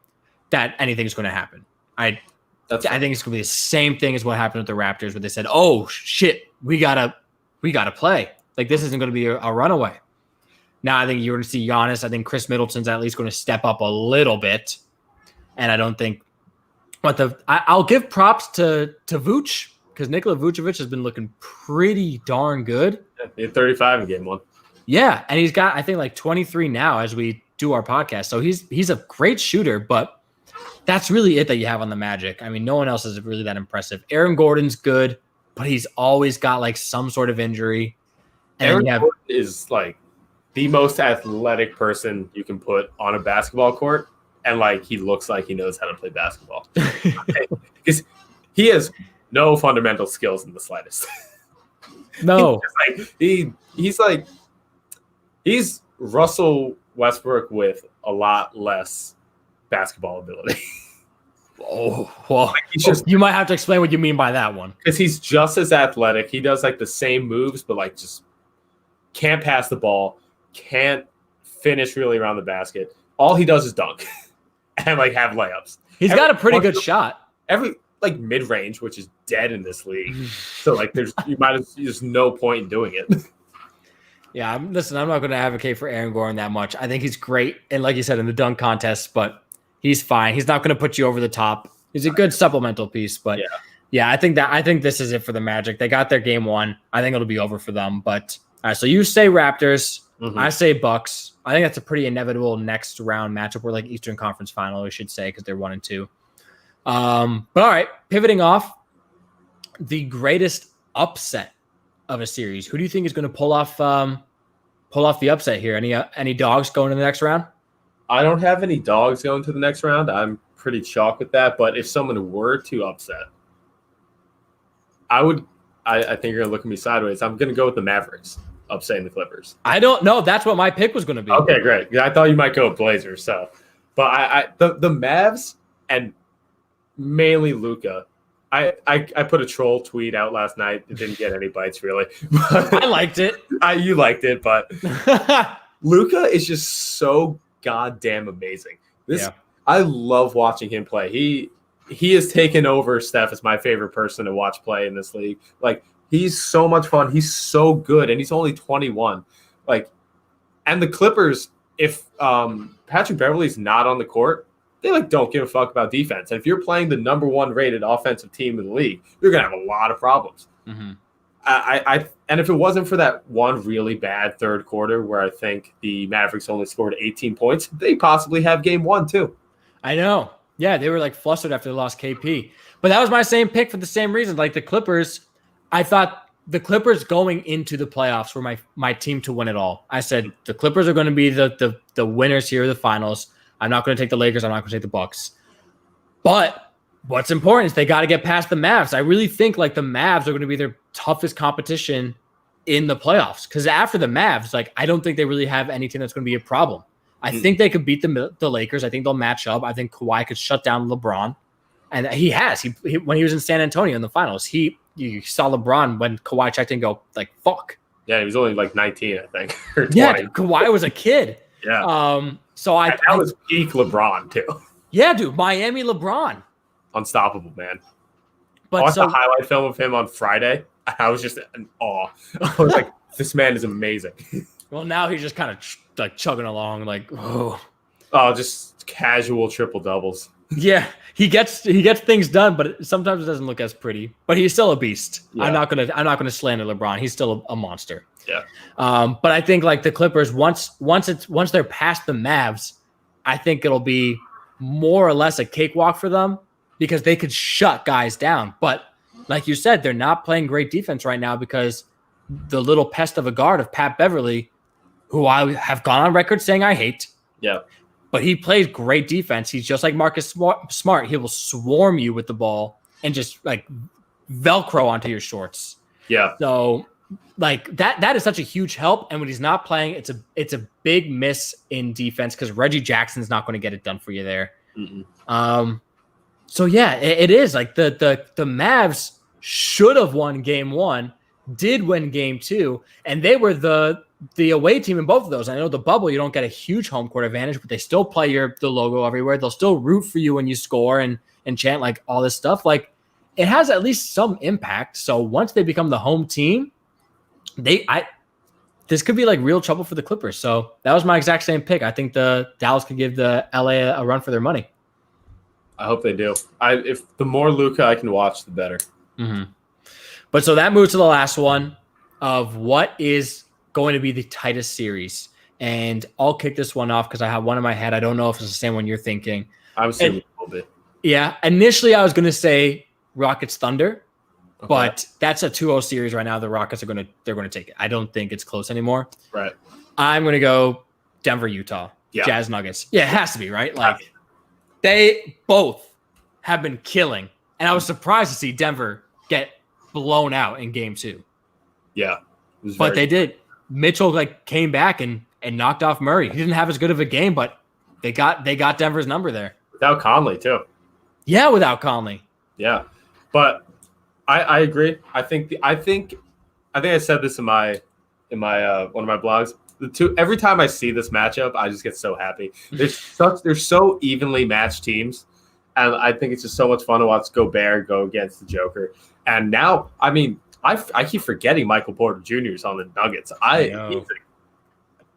that anything's going to happen. I think it's going to be the same thing as what happened with the Raptors, where they said, "Oh shit, we gotta play. Like this isn't going to be a runaway." Now I think you're going to see Giannis. I think Chris Middleton's at least going to step up a little bit, and I don't think. I'll give props to Vooch, because Nikola Vucevic has been looking pretty darn good. Yeah, he had 35 in game 1. Yeah, and he's got, I think, like 23 now as we do our podcast. So he's a great shooter, but that's really it that you have on the Magic. I mean, no one else is really that impressive. Aaron Gordon's good, but he's always got like some sort of injury. And Aaron Gordon is like the most athletic person you can put on a basketball court, and like he looks like he knows how to play basketball. Because he has no fundamental skills in the slightest. No. He's Russell Westbrook with a lot less basketball ability. Oh, well, you might have to explain what you mean by that one. Because he's just as athletic. He does like the same moves, but like just can't pass the ball, can't finish really around the basket. All he does is dunk and like have layups. He's got a pretty good shot. Every like mid range, which is dead in this league. So like there's no point in doing it. Yeah, listen, I'm not going to advocate for Aaron Gordon that much. I think he's great, and like you said, in the dunk contest, but he's fine. He's not going to put you over the top. He's a good supplemental piece, but yeah, I think this is it for the Magic. They got their game one. I think it'll be over for them. But all right, so you say Raptors, I say Bucks. I think that's a pretty inevitable next round matchup, or like Eastern Conference Final, we should say, because they're 1-2. But all right, pivoting off, the greatest upset of a series. Who do you think is going to pull off the upset here? Any dogs going to the next round? I don't have any dogs going to the next round. I'm pretty chalk with that. But if someone were to upset, I think you're going to look at me sideways. I'm going to go with the Mavericks upsetting the Clippers. I don't know. That's what my pick was going to be. Okay, great. Yeah, I thought you might go with Blazers. So, but the Mavs and mainly Luka. I put a troll tweet out last night. It didn't get any bites really. I liked it. You liked it, but Luka is just so goddamn amazing. I love watching him play. He has taken over Steph as my favorite person to watch play in this league. Like he's so much fun. He's so good, and he's only 21. Like, and the Clippers, if Patrick Beverley's not on the court, they like don't give a fuck about defense. And if you're playing the number one rated offensive team in the league, you're gonna have a lot of problems. And if it wasn't for that one really bad third quarter where I think the Mavericks only scored 18 points, they possibly have game one too. I know. Yeah, they were like flustered after they lost KP. But that was my same pick for the same reason. Like the Clippers, I thought the Clippers going into the playoffs were my team to win it all. I said the Clippers are going to be the winners here of the finals. I'm not going to take the Lakers. I'm not going to take the Bucks. But what's important is they got to get past the Mavs. I really think like the Mavs are going to be their toughest competition in the playoffs. Because after the Mavs, like I don't think they really have anything that's going to be a problem. I think they could beat the Lakers. I think they'll match up. I think Kawhi could shut down LeBron. And he has. He when he was in San Antonio in the finals, you saw LeBron when Kawhi checked in go like, fuck. Yeah, he was only like 19, I think. Or 20. Yeah, Kawhi was a kid. Yeah. So that was peak LeBron too. Yeah, dude, Miami LeBron. Unstoppable, man. But I watched the highlight film of him on Friday. I was just in awe. I was like, this man is amazing. Well, now he's just kind of like chugging along, like, just casual triple doubles. Yeah, he gets things done, but sometimes it doesn't look as pretty. But he's still a beast. Yeah. I'm not gonna slander LeBron. He's still a monster. Yeah. But I think like the Clippers, once they're past the Mavs, I think it'll be more or less a cakewalk for them because they could shut guys down. But like you said, they're not playing great defense right now because the little pest of a guard of Pat Beverley, who I have gone on record saying I hate. Yeah. But he plays great defense. He's just like Marcus Smart. He will swarm you with the ball and just like Velcro onto your shorts. Yeah. So like that is such a huge help. And when he's not playing, it's a big miss in defense because Reggie Jackson's not going to get it done for you there. So yeah, it is like the Mavs should have won game one, did win game two, and they were the away team in both of those. I know the bubble, you don't get a huge home court advantage, but they still play the logo everywhere. They'll still root for you when you score and chant like all this stuff. Like it has at least some impact. So once they become the home team, this could be like real trouble for the Clippers. So that was my exact same pick. I think the Dallas could give the LA a run for their money. I hope they do. If the more Luka I can watch, the better. But so that moves to the last one of what is going to be the tightest series. And I'll kick this one off because I have one in my head. I don't know if it's the same one you're thinking. I'm assuming a little bit. Yeah. Initially, I was going to say Rockets Thunder, but that's a 2-0 series right now. The Rockets they're going to take it. I don't think it's close anymore. Right. I'm going to go Denver, Utah, Jazz Nuggets. Yeah, it has to be, right? Like they both have been killing. And I was surprised to see Denver get blown out in game two. Yeah. But they did. Mitchell like came back and knocked off Murray. He didn't have as good of a game, but they got Denver's number there. Without Conley too. Yeah, without Conley. Yeah. But I agree. I think I said this in my one of my blogs. Every time I see this matchup, I just get so happy. They're so evenly matched teams, and I think it's just so much fun to watch Gobert go against the Joker. And now, I mean, I keep forgetting Michael Porter Jr. is on the Nuggets. He's an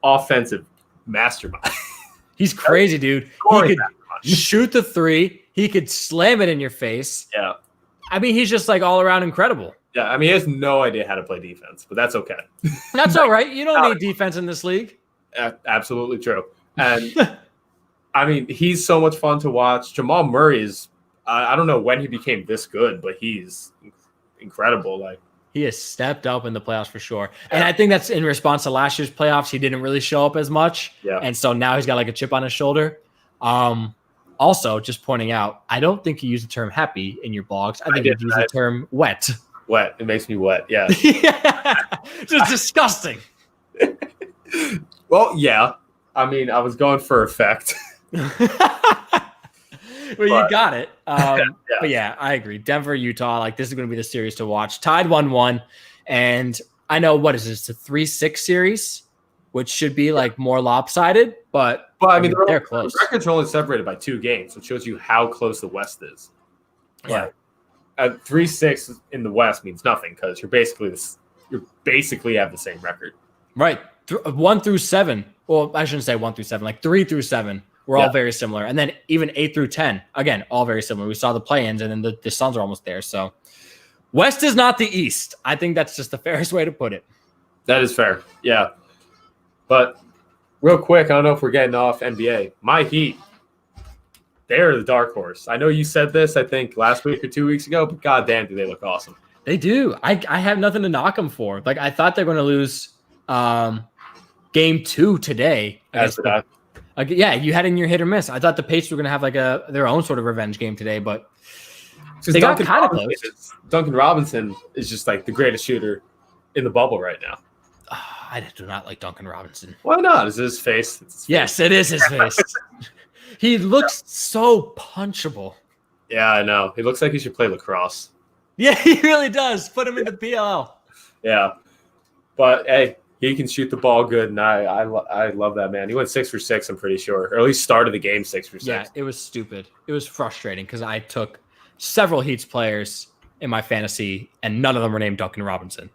offensive mastermind. He's crazy, dude. He could shoot the three. He could slam it in your face. Yeah. I mean, he's just like all around incredible. Yeah, I mean, he has no idea how to play defense, but that's okay. That's all right. You don't need defense in this league. Absolutely true. And I mean, he's so much fun to watch. Jamal Murray is, I don't know when he became this good, but he's incredible. Like, he has stepped up in the playoffs for sure. And I think that's in response to last year's playoffs. He didn't really show up as much. Yeah. And so now he's got like a chip on his shoulder. Also, just pointing out, I don't think you use the term happy in your blogs. I think you use the term wet. Wet. It makes me wet. Yeah. Just disgusting. Well, yeah. I mean, I was going for effect. Well, you got it. But yeah, I agree. Denver, Utah, like this is going to be the series to watch. Tied 1-1. And I know, what is this? It's a 3-6 series, which should be like more lopsided, but I mean, they're close. The records are only separated by 2 games, which shows you how close the West is. Yeah. At 3-6 in the West means nothing because you basically have the same record. Right. 1 through 7. Well, I shouldn't say 1 through 7, like 3 through 7. We're all very similar. And then even 8 through 10, again, all very similar. We saw the play-ins, and then the Suns are almost there. So West is not the East. I think that's just the fairest way to put it. That is fair. Yeah. But real quick, I don't know if we're getting off NBA. My Heat, they're the dark horse. I know you said this, I think, last week or 2 weeks ago, but goddamn, do they look awesome. They do. I have nothing to knock them for. Like, I thought they're going to lose game 2 today. Yeah, you had in your hit or miss. I thought the Pacers were going to have like their own sort of revenge game today, but they got kind of close. Duncan Robinson is just like the greatest shooter in the bubble right now. I do not like Duncan Robinson. Why not? Is it his face? Yes, it is his face. He looks so punchable. Yeah, I know. He looks like he should play lacrosse. Yeah, he really does. Put him in the PLL. Yeah. But, hey, he can shoot the ball good, and I love that man. He went 6 for 6, I'm pretty sure. Or at least started the game 6 for 6. Yeah, it was stupid. It was frustrating because I took several Heats players in my fantasy, and none of them were named Duncan Robinson.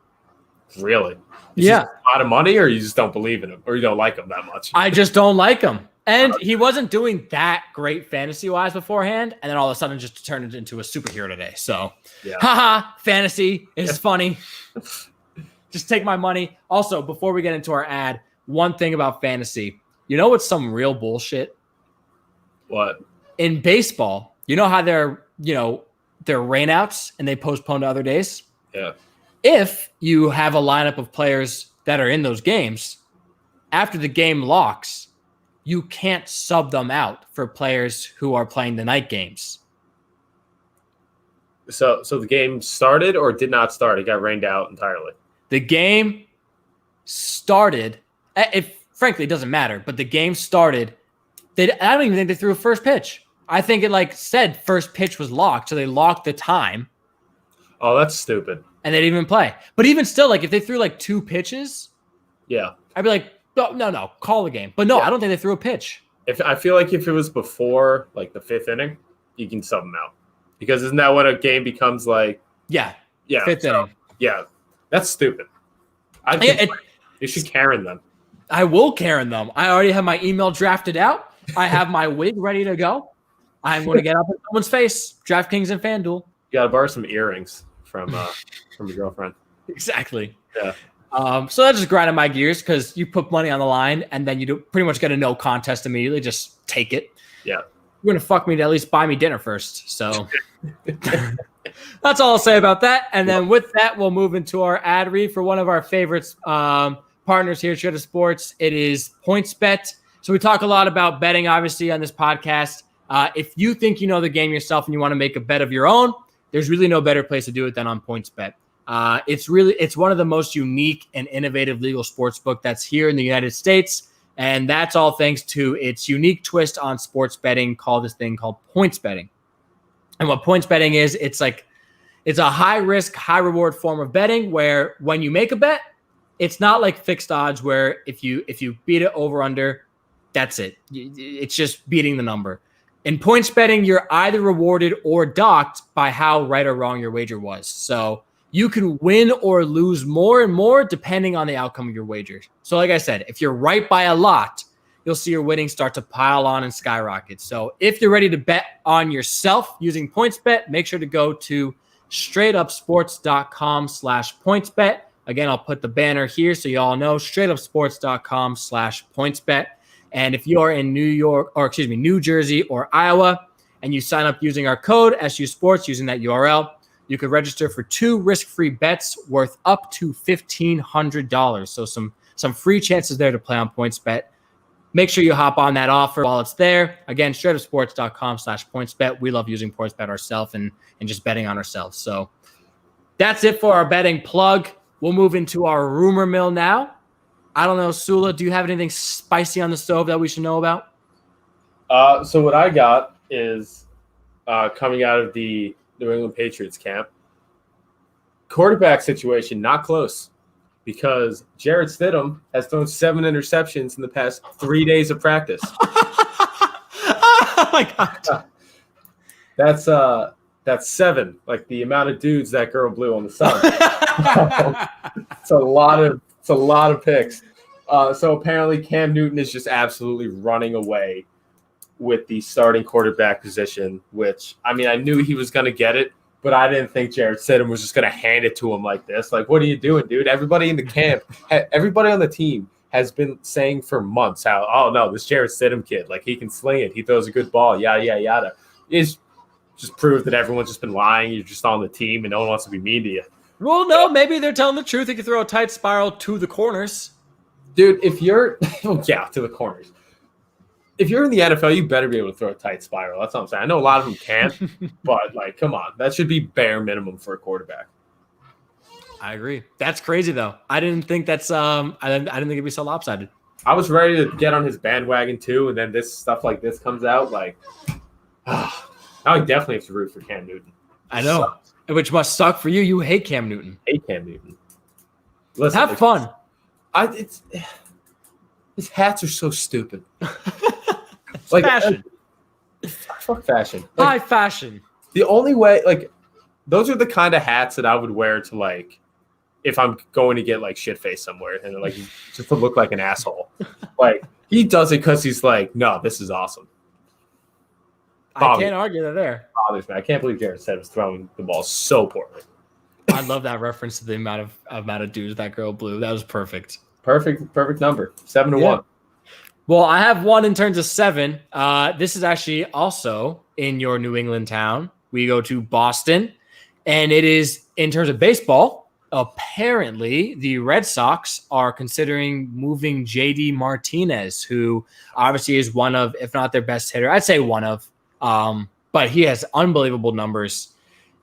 Really? Yeah. A lot of money, or you just don't believe in him, or you don't like him that much? I just don't like him. And he wasn't doing that great fantasy-wise beforehand, and then all of a sudden just turned it into a superhero today. So, haha, fantasy is funny. Just take my money. Also, before we get into our ad, one thing about fantasy. You know what's some real bullshit? What? In baseball, you know how they're rainouts and they postpone to other days? Yeah. If you have a lineup of players that are in those games, after the game locks, you can't sub them out for players who are playing the night games. So the game started or did not start? It got rained out entirely. The game started. Frankly, it doesn't matter, but the game started. I don't even think they threw a first pitch. I think it said first pitch was locked, so they locked the time. Oh, that's stupid. And they didn't even play. But even still, if they threw 2 pitches, yeah, I'd be like, no, call the game. But no, I don't think they threw a pitch. I feel like if it was before the 5th inning, you can sub them out. Because isn't that when a game becomes yeah, 5th inning. Yeah, that's stupid. You should Karen them. I will Karen them. I already have my email drafted out. I have my wig ready to go. I'm going to get up in someone's face. DraftKings and FanDuel. You got to borrow some earrings from your girlfriend. Exactly. Yeah. So that just grinded my gears because you put money on the line and then you pretty much get a no contest immediately. Just take it. Yeah. You're going to fuck me to at least buy me dinner first. So that's all I'll say about that. And then with that, we'll move into our ad read for one of our favorites partners here at Shredder Sports. It is PointsBet. So we talk a lot about betting, obviously, on this podcast. If you think you know the game yourself and you want to make a bet of your own, there's really no better place to do it than on PointsBet. It's one of the most unique and innovative legal sports book that's here in the United States. And that's all thanks to its unique twist on sports betting called points betting. And what points betting is, it's a high risk, high reward form of betting where when you make a bet, it's not like fixed odds where if you beat it over under, that's it. It's just beating the number. In points betting, you're either rewarded or docked by how right or wrong your wager was. So you can win or lose more and more depending on the outcome of your wager. So like I said, if you're right by a lot, you'll see your winnings start to pile on and skyrocket. So if you're ready to bet on yourself using PointsBet, make sure to go to straightupsports.com/pointsbet. Again, I'll put the banner here so you all know, straightupsports.com/pointsbet. And if you're in New Jersey or Iowa, and you sign up using our code SU Sports using that URL, you could register for 2 risk-free bets worth up to $1,500. So some free chances there to play on PointsBet. Make sure you hop on that offer while it's there. Again, straightupsports.com/pointsbet. We love using PointsBet ourselves and just betting on ourselves. So that's it for our betting plug. We'll move into our rumor mill now. I don't know, Sula, do you have anything spicy on the stove that we should know about? So what I got is coming out of the New England Patriots camp. Quarterback situation, not close, because Jarrett Stidham has thrown 7 interceptions in the past 3 days of practice. Oh my God. That's 7, like the amount of dudes that girl blew on the sun. It's a lot of picks. So apparently Cam Newton is just absolutely running away with the starting quarterback position, which, I mean, I knew he was going to get it, but I didn't think Jarrett Stidham was just going to hand it to him like this. Like, what are you doing, dude? Everybody in the camp, everybody on the team has been saying for months how, oh, no, this Jarrett Stidham kid, like, he can sling it. He throws a good ball, yada, yada, yada. It's just proof that everyone's just been lying. You're just on the team, and no one wants to be mean to you. Well, no, maybe they're telling the truth. He can throw a tight spiral to the corners. Dude, if you're – to the corners. If you're in the NFL, you better be able to throw a tight spiral. That's what I'm saying. I know a lot of them can't, but, like, come on. That should be bare minimum for a quarterback. I agree. That's crazy, though. I didn't think that's I didn't think it'd be so lopsided. I was ready to get on his bandwagon, too, and then this stuff like this comes out. Like, now I definitely have to root for Cam Newton. I know. Sucks. Which must suck for you. You hate Cam Newton. Hate Cam Newton. Listen, have fun. His hats are so stupid. Like fashion. Fuck fashion. Like, high fashion. The only way, like, those are the kind of hats that I would wear to, like, if I'm going to get, like, shit-faced somewhere and, like, just to look like an asshole. Like, he does it because he's like, no, this is awesome. I can't argue that there. Bothers me. I can't believe Jarrett said was throwing the ball so poorly. I love that reference to the amount of dudes that girl blew. That was perfect. Perfect number. 7-1. Well, I have one in terms of 7. This is actually also in your New England town. We go to Boston, and it is in terms of baseball. Apparently, the Red Sox are considering moving JD Martinez, who obviously is one of, if not their best hitter, I'd say one of, but he has unbelievable numbers.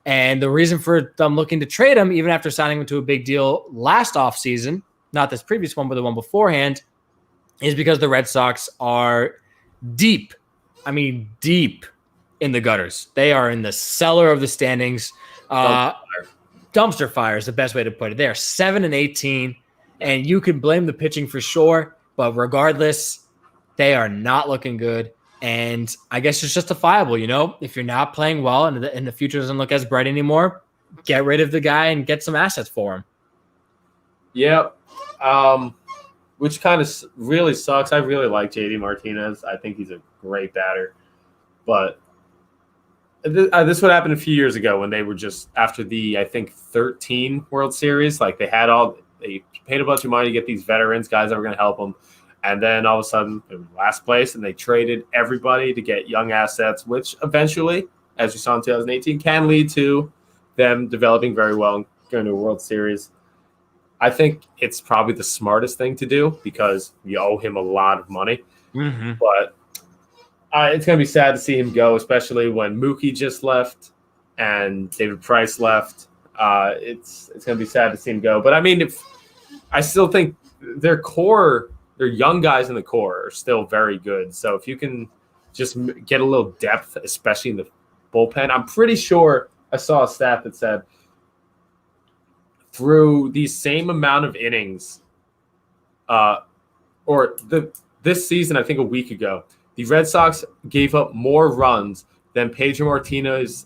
And the reason for them looking to trade him, even after signing him to a big deal last offseason, not this previous one, but the one beforehand, is because the Red Sox are deep in the gutters. They are in the cellar of the standings. Dumpster fire is the best way to put it. They are 7-18, and you can blame the pitching for sure, but regardless, they are not looking good. And I guess it's justifiable, you know, if you're not playing well and the future doesn't look as bright anymore, get rid of the guy and get some assets for him. Yep. Which kind of really sucks. I really like JD Martinez. I think he's a great batter. But this would happen a few years ago when they were just after the, I think, 13 World Series. Like they paid a bunch of money to get these veterans, guys that were going to help them. And then all of a sudden, they were in last place, and they traded everybody to get young assets, which eventually, as we saw in 2018, can lead to them developing very well and going to a World Series. I think it's probably the smartest thing to do because you owe him a lot of money. Mm-hmm. But it's going to be sad to see him go, especially when Mookie just left and David Price left. It's going to be sad to see him go. But I mean, I still think their young guys in the core are still very good. So if you can just get a little depth, especially in the bullpen, I'm pretty sure I saw a stat that said through the same amount of innings, this season, I think a week ago, the Red Sox gave up more runs than Pedro Martinez's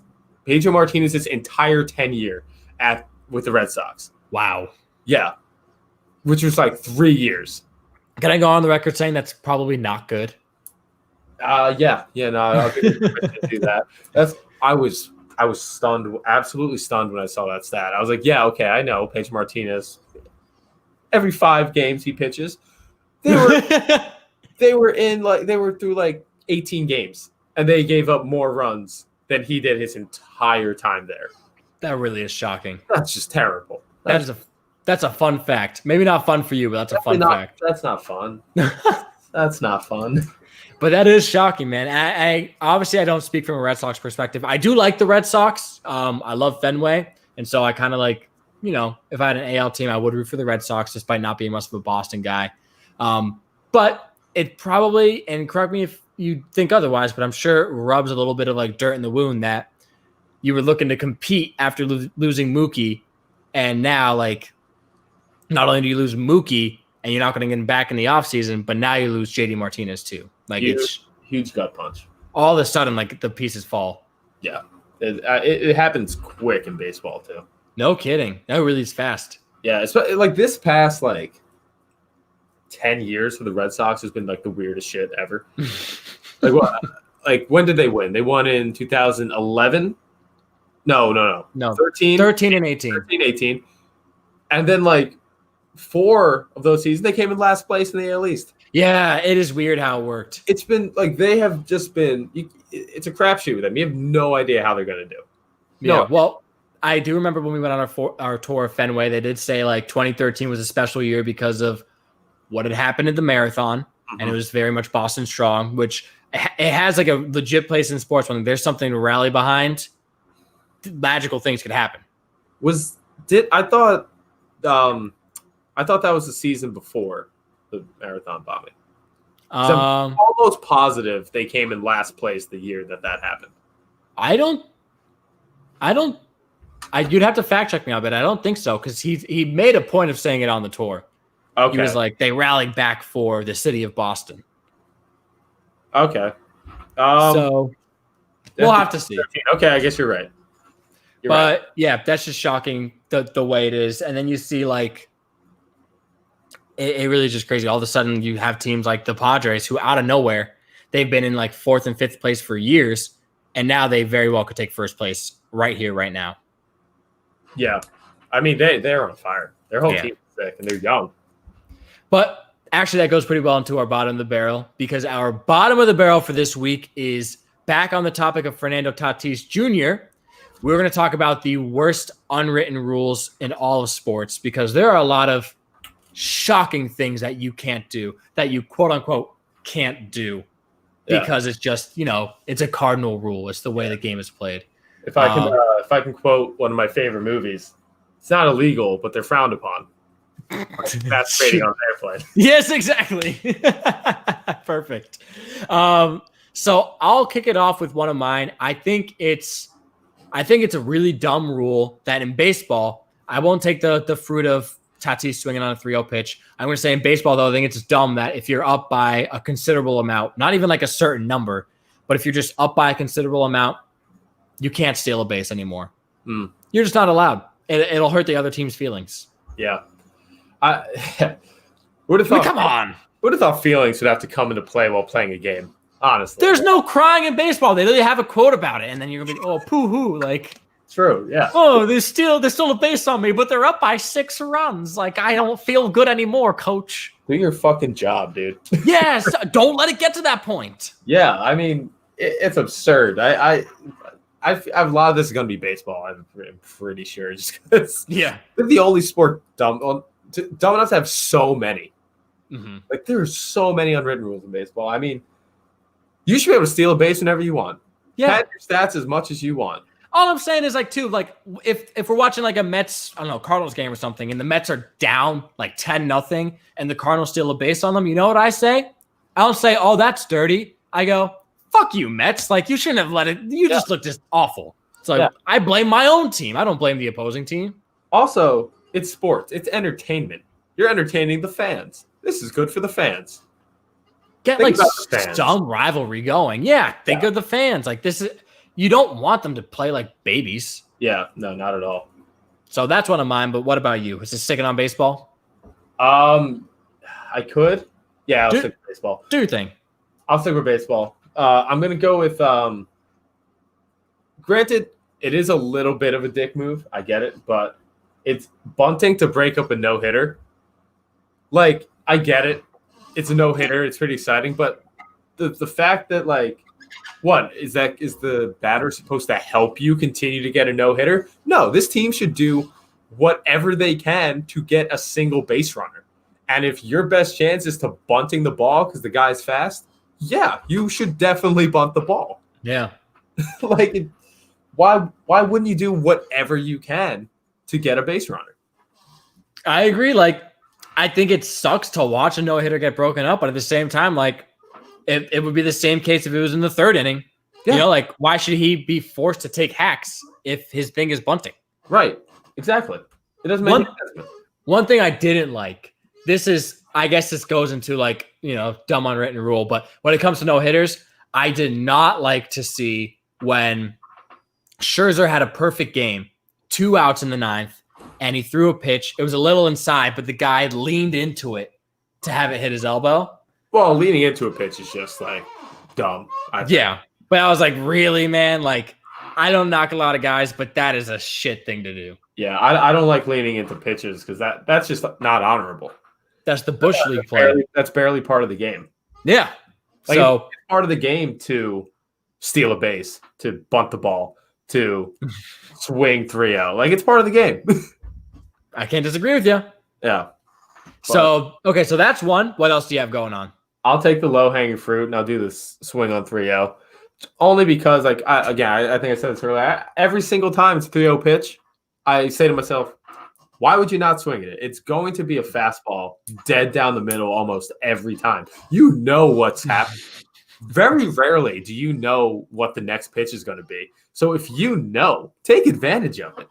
entire tenure with the Red Sox. Wow. Yeah. Which was like 3 years. Can I go on the record saying that's probably not good? Yeah. No, I'll give you permission to do that. I was stunned, absolutely stunned when I saw that stat. I was like, yeah, okay, I know Pedro Martinez. Every 5 games he pitches, they were through like 18 games, and they gave up more runs than he did his entire time there. That really is shocking. That's just terrible. That's a fun fact. Maybe not fun for you, but that's a fun fact. That's not fun. That's not fun. But that is shocking, man. I obviously I don't speak from a Red Sox perspective. I do like the Red Sox. I love Fenway, and so I kind of like, if I had an AL team, I would root for the Red Sox, despite not being much of a Boston guy. But it probably, and correct me if you think otherwise, but I'm sure it rubs a little bit of like dirt in the wound that you were looking to compete after losing Mookie, and now like not only do you lose Mookie and you're not going to get him back in the offseason, but now you lose JD Martinez too. Like it's huge gut punch. All of a sudden, like the pieces fall. Yeah, it happens quick in baseball too. No kidding. That really is fast. Yeah, it's like this past like 10 years for the Red Sox has been like the weirdest shit ever. Like what? Like when did they win? They won in 2011. No. 13 and 18. 18. And then like 4 of those seasons they came in last place in the AL East. Yeah, it is weird how it worked. It's been like they have just been. It's a crapshoot with them. You have no idea how they're going to do. Yeah. Well, I do remember when we went on our tour of Fenway, they did say like 2013 was a special year because of what had happened at the marathon, and it was very much Boston strong, which it has like a legit place in sports when there's something to rally behind. Magical things could happen. I thought that was the season before the marathon bombing. I'm almost positive they came in last place the year that happened. You'd have to fact check me on, but I don't think so because he made a point of saying it on the tour. Okay. He was like, they rallied back for the city of Boston. Okay. So we'll have to see. 13. Okay, I guess you're right. But yeah, that's just shocking the way it is. And then you see like it really is just crazy. All of a sudden you have teams like the Padres who out of nowhere, they've been in like 4th and 5th place for years. And now they very well could take first place right here, right now. Yeah. I mean, they're on fire. Their whole team is sick and they're young. But actually that goes pretty well into our bottom of the barrel because our bottom of the barrel for this week is back on the topic of Fernando Tatis Jr. We're going to talk about the worst unwritten rules in all of sports because there are a lot of shocking things that you can't do, that you quote unquote can't do because it's just, it's a cardinal rule. It's the way the game is played. If I can quote one of my favorite movies, it's not illegal, but they're frowned upon. Masturbating on an airplane. Yes, exactly. Perfect. So I'll kick it off with one of mine. I think it's a really dumb rule that in baseball, I won't take the fruit of Tatis swinging on a 3-0 pitch. I'm going to say in baseball, though, I think it's dumb that if you're up by a considerable amount, not even like a certain number, but if you're just up by a considerable amount, you can't steal a base anymore. You're just not allowed. It'll hurt the other team's feelings. Yeah. Would have thought, come on. Would have thought feelings would have to come into play while playing a game. Honestly, there's no crying in baseball. They literally have a quote about it, and then you're gonna be, poo-hoo, like. True, yeah. Oh, there's still a base on me, but they're up by 6 runs. Like, I don't feel good anymore, coach. Do your fucking job, dude. Yes, don't let it get to that point. Yeah, I mean, it's absurd. I a lot of this is gonna be baseball. I'm pretty sure, just because. Yeah, they're the only sport dumb enough to have so many. Like, there are so many unwritten rules in baseball. I mean, you should be able to steal a base whenever you want. Yeah, pad your stats as much as you want. All I'm saying is like, too, like if we're watching like a Mets, I don't know, Cardinals game or something, and the Mets are down like 10-0, and the Cardinals steal a base on them, you know what I say? I don't say, oh, that's dirty. I go, fuck you, Mets. Like, you shouldn't have let it. You just look just awful. So I blame my own team. I don't blame the opposing team. Also, it's sports. It's entertainment. You're entertaining the fans. This is good for the fans. Get like some rivalry going. Yeah, think of the fans. Like, this is, you don't want them to play like babies. Yeah, no, not at all. So that's one of mine. But what about you? Is this sticking on baseball? I could. Yeah, I'll stick with baseball. Do your thing. I'll stick with baseball. I'm going to go with, granted, it is a little bit of a dick move. I get it, but it's bunting to break up a no-hitter. Like, I get it. It's a no-hitter. It's pretty exciting, but the fact that, like, what, is the batter supposed to help you continue to get a no-hitter? No, this team should do whatever they can to get a single base runner. And if your best chance is to bunting the ball because the guy's fast, yeah, you should definitely bunt the ball. Yeah. Like, why wouldn't you do whatever you can to get a base runner? I agree. Like, I think it sucks to watch a no-hitter get broken up, but at the same time, like, it would be the same case if it was in the third inning. Yeah. You know, like, why should he be forced to take hacks if his thing is bunting? Right. Exactly. It doesn't make any sense. One thing I didn't like, I guess this goes into like, you know, dumb unwritten rule, but when it comes to no-hitters, I did not like to see when Scherzer had a perfect game, 2 outs in the 9th, and he threw a pitch. It was a little inside, but the guy leaned into it to have it hit his elbow. Well, leaning into a pitch is just like dumb. Yeah. But I was like, really, man? Like, I don't knock a lot of guys, but that is a shit thing to do. Yeah, I don't like leaning into pitches because that's just not honorable. That's the Bush League play. That's barely part of the game. Yeah. Like, so it's part of the game to steal a base, to bunt the ball, to swing 3-0. Like, it's part of the game. I can't disagree with you. Yeah. So, okay, so that's one. What else do you have going on? I'll take the low-hanging fruit, and I'll do this swing on 3-0. Only because, like, I think I said this earlier. Every single time it's a 3-0 pitch, I say to myself, why would you not swing it? It's going to be a fastball dead down the middle almost every time. You know what's happening. Very rarely do you know what the next pitch is going to be. So if you know, take advantage of it.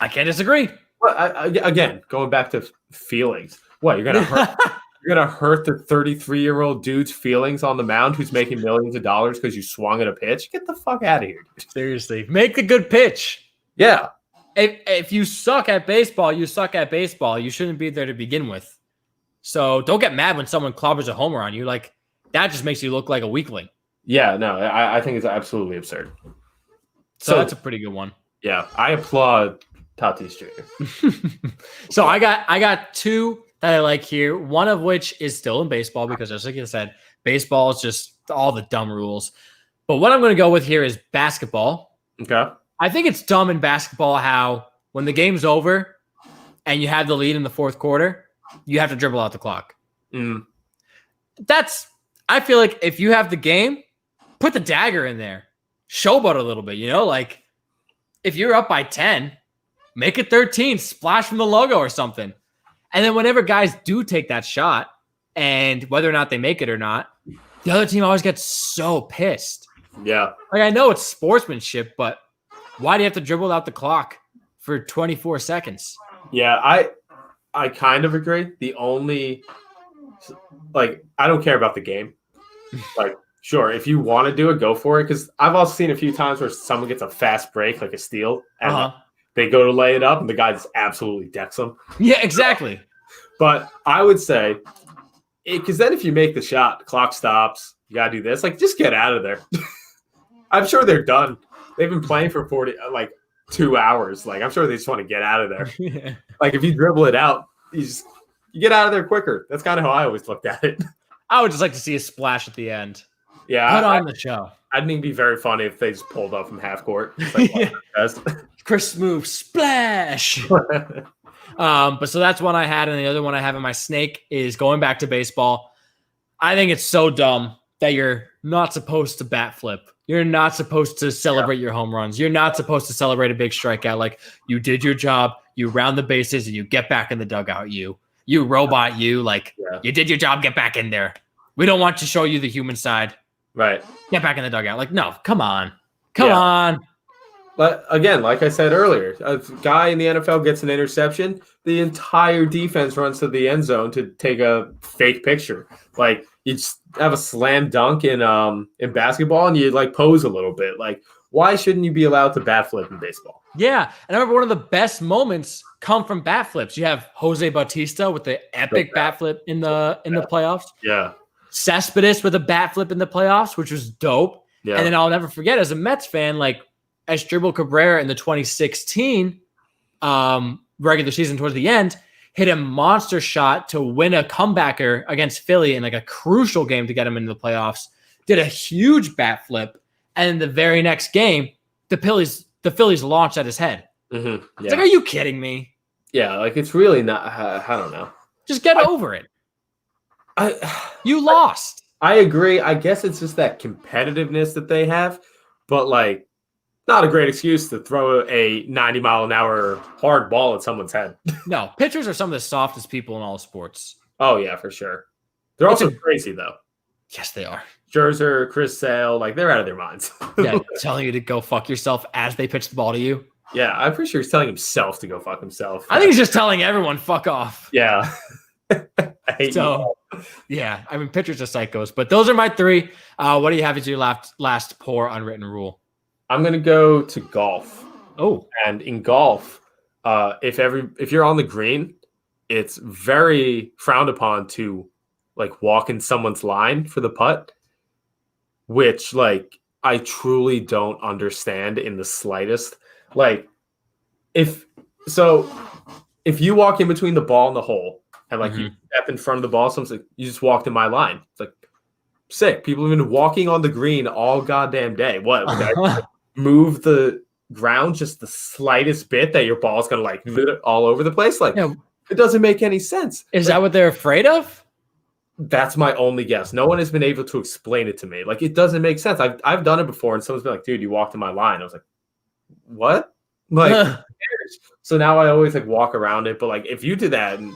I can't disagree. Well, again, going back to feelings. What, you're going to hurt? You're going to hurt the 33-year-old dude's feelings on the mound who's making millions of dollars because you swung at a pitch? Get the fuck out of here, dude. Seriously. Make a good pitch. Yeah. If you suck at baseball, you suck at baseball. You shouldn't be there to begin with. So don't get mad when someone clobbers a homer on you. Like, that just makes you look like a weakling. Yeah, no, I think it's absolutely absurd. So that's a pretty good one. Yeah, I applaud Tatis Jr. So I got two that I like here, one of which is still in baseball because, just like you said, baseball is just all the dumb rules. But what I'm going to go with here is basketball. Okay. I think it's dumb in basketball how when the game's over and you have the lead in the fourth quarter, you have to dribble out the clock. Mm. I feel like if you have the game, put the dagger in there. Showboat a little bit, you know? Like, if you're up by 10, make it 13, splash from the logo or something. And then whenever guys do take that shot, and whether or not they make it or not, the other team always gets so pissed. Yeah. Like, I know it's sportsmanship, but why do you have to dribble out the clock for 24 seconds? Yeah, I kind of agree. The only, like, I don't care about the game. Like, sure, if you want to do it, go for it. Because I've also seen a few times where someone gets a fast break, like a steal, and they go to lay it up, and the guy just absolutely decks them. Yeah, exactly. But I would say, because then if you make the shot, the clock stops, you got to do this. Like, just get out of there. I'm sure they're done. They've been playing for 2 hours. Like, I'm sure they just want to get out of there. Yeah. Like, if you dribble it out, you get out of there quicker. That's kind of how I always looked at it. I would just like to see a splash at the end. Yeah. Put on the show. I think it'd be very funny if they just pulled up from half court. Like, Chris move, splash. But so that's one I had, and the other one I have in my snake is going back to baseball. I think it's so dumb that you're not supposed to bat flip. You're not supposed to celebrate your home runs. You're not supposed to celebrate a big strikeout. Like, you did your job, you round the bases, and you get back in the dugout. You robot, like, you did your job, get back in there. We don't want to show you the human side. Right. Get back in the dugout. Like, no, come on. Come on. But again, like I said earlier, a guy in the NFL gets an interception, the entire defense runs to the end zone to take a fake picture. Like, you just have a slam dunk in basketball and you like pose a little bit. Like, why shouldn't you be allowed to bat flip in baseball? Yeah. And I remember one of the best moments come from bat flips. You have Jose Bautista with the epic bat flip in the playoffs. Yeah. Cespedes with a bat flip in the playoffs, which was dope. Yeah. And then I'll never forget, as a Mets fan, like, Asdrubal Cabrera in the 2016 regular season towards the end hit a monster shot to win a comebacker against Philly in like a crucial game to get him into the playoffs. Did a huge bat flip, and the very next game, the Phillies launched at his head. Mm-hmm. Yeah. It's like, are you kidding me? Yeah, like, it's really not. I don't know. Just get over it. You lost. I agree. I guess it's just that competitiveness that they have, but like, not a great excuse to throw a 90-mile-an-hour hard ball at someone's head. No, pitchers are some of the softest people in all sports. Oh, yeah, for sure. They're also crazy, though. Yes, they are. Scherzer, Chris Sale, like, they're out of their minds. Yeah, telling you to go fuck yourself as they pitch the ball to you. Yeah, I'm pretty sure he's telling himself to go fuck himself. I think he's just telling everyone, fuck off. Yeah. Yeah, I mean, pitchers are psychos. But those are my three. What do you have as your last poor unwritten rule? I'm going to go to golf. Oh. And in golf, if you're on the green, it's very frowned upon to like walk in someone's line for the putt, which like I truly don't understand in the slightest. Like, if you walk in between the ball and the hole and like you step in front of the ball, someone's like, you just walked in my line. It's like, sick. People have been walking on the green all goddamn day. What? Move the ground just the slightest bit that your ball's gonna like all over the place. Like, it doesn't make any sense. Is that what they're afraid of? That's my only guess. No one has been able to explain it to me. Like, it doesn't make sense. I've done it before, and someone's been like, "Dude, you walked in my line." I was like, "What?" Like, so now I always like walk around it. But like, if you do that, and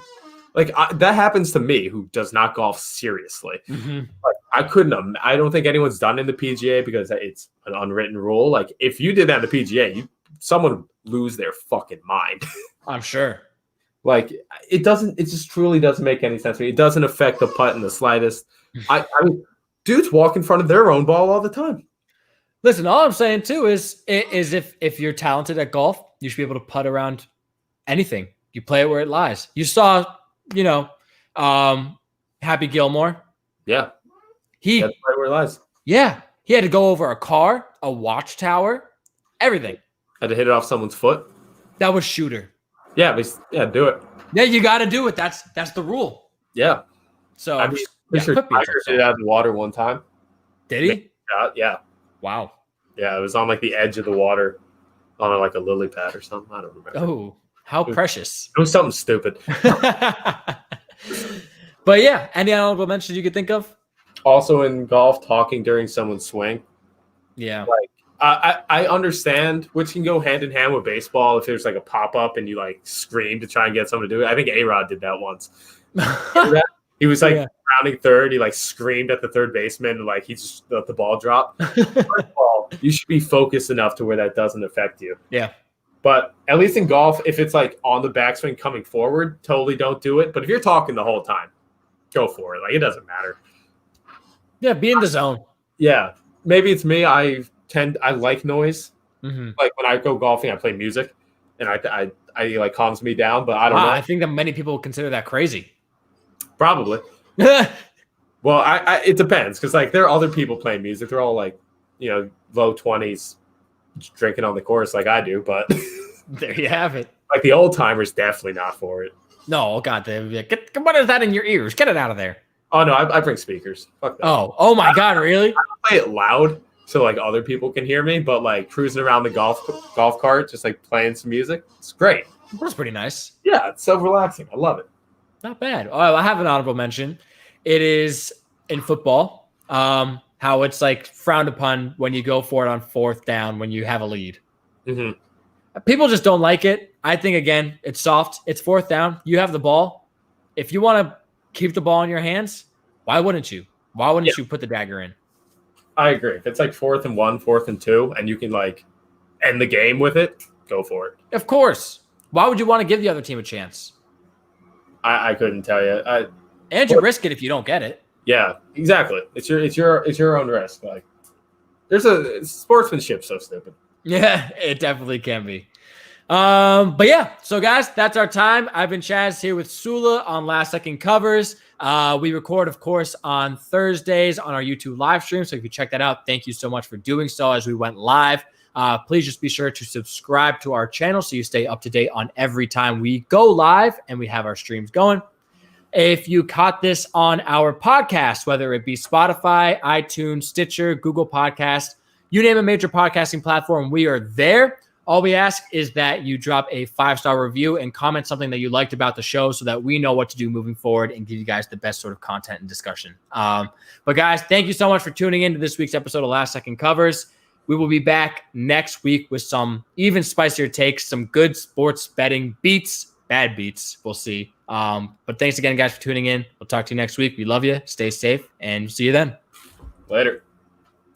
like that happens to me, who does not golf seriously. Mm-hmm. Like, I don't think anyone's done in the PGA because it's an unwritten rule. Like, if you did that in the PGA, someone would lose their fucking mind. I'm sure. Like, it just truly doesn't make any sense to me. It doesn't affect the putt in the slightest. I mean, dudes walk in front of their own ball all the time. Listen, all I'm saying too is if you're talented at golf, you should be able to putt around anything. You play it where it lies. You saw, Happy Gilmore. Yeah. That's right where it lies. Yeah. He had to go over a car, a watchtower, everything. Had to hit it off someone's foot. That was shooter. Yeah, do it. Yeah, you got to do it. That's the rule. Yeah. So I'm sure Tiger did it out of the water one time. Did he? Yeah. Wow. Yeah, it was on like the edge of the water on like a lily pad or something. I don't remember. Oh, how precious. It was something stupid. But yeah, any honorable mentions you could think of? Also in golf, talking during someone's swing. Yeah. Like, I understand, which can go hand in hand with baseball. If there's like a pop up and you like scream to try and get someone to do it. I think A-Rod did that once. He was like rounding third. He like screamed at the third baseman and like he just let the ball drop. First of all, you should be focused enough to where that doesn't affect you. Yeah. But at least in golf, if it's like on the backswing coming forward, totally don't do it. But if you're talking the whole time, go for it. Like, it doesn't matter. Yeah, be in the zone. Yeah. Maybe it's me. I like noise. Mm-hmm. Like when I go golfing, I play music and I like calms me down, but I don't know. I think that many people consider that crazy. Probably. Well, it depends. Cause like there are other people playing music. They're all like, low 20s drinking on the course like I do, but there you have it. Like the old timers definitely not for it. No, God, what is that in your ears? Get it out of there. Oh no, I bring speakers. Fuck that. Oh my God, really? I don't play it loud so like other people can hear me, but like cruising around the golf cart, just like playing some music, it's great. That's pretty nice. Yeah, it's so relaxing. I love it. Not bad. Oh, I have an honorable mention. It is in football. How it's like frowned upon when you go for it on 4th down when you have a lead. Mm-hmm. People just don't like it. I think, again, it's soft. It's 4th down. You have the ball. If you want to keep the ball in your hands, why wouldn't you? Why wouldn't you put the dagger in? I agree. If it's like 4th and 1, 4th and 2, and you can like end the game with it, go for it. Of course. Why would you want to give the other team a chance? I couldn't tell you. And you risk it if you don't get it. Yeah, exactly. It's your own risk. Like there's a sportsmanship so stupid. Yeah, it definitely can be. But yeah, so guys, that's our time. I've been Chaz here with Sula on Last Second Covers. We record, of course, on Thursdays on our YouTube live stream. So if you check that out, thank you so much for doing so as we went live. Please just be sure to subscribe to our channel so you stay up to date on every time we go live and we have our streams going. If you caught this on our podcast, whether it be Spotify, iTunes, Stitcher, Google Podcast, you name a major podcasting platform, we are there. All we ask is that you drop a 5-star review and comment something that you liked about the show so that we know what to do moving forward and give you guys the best sort of content and discussion. But guys, thank you so much for tuning in to this week's episode of Last Second Covers. We will be back next week with some even spicier takes, some good sports betting beats, bad beats. We'll see. But thanks again, guys, for tuning in. We'll talk to you next week. We love you. Stay safe, and see you then. Later.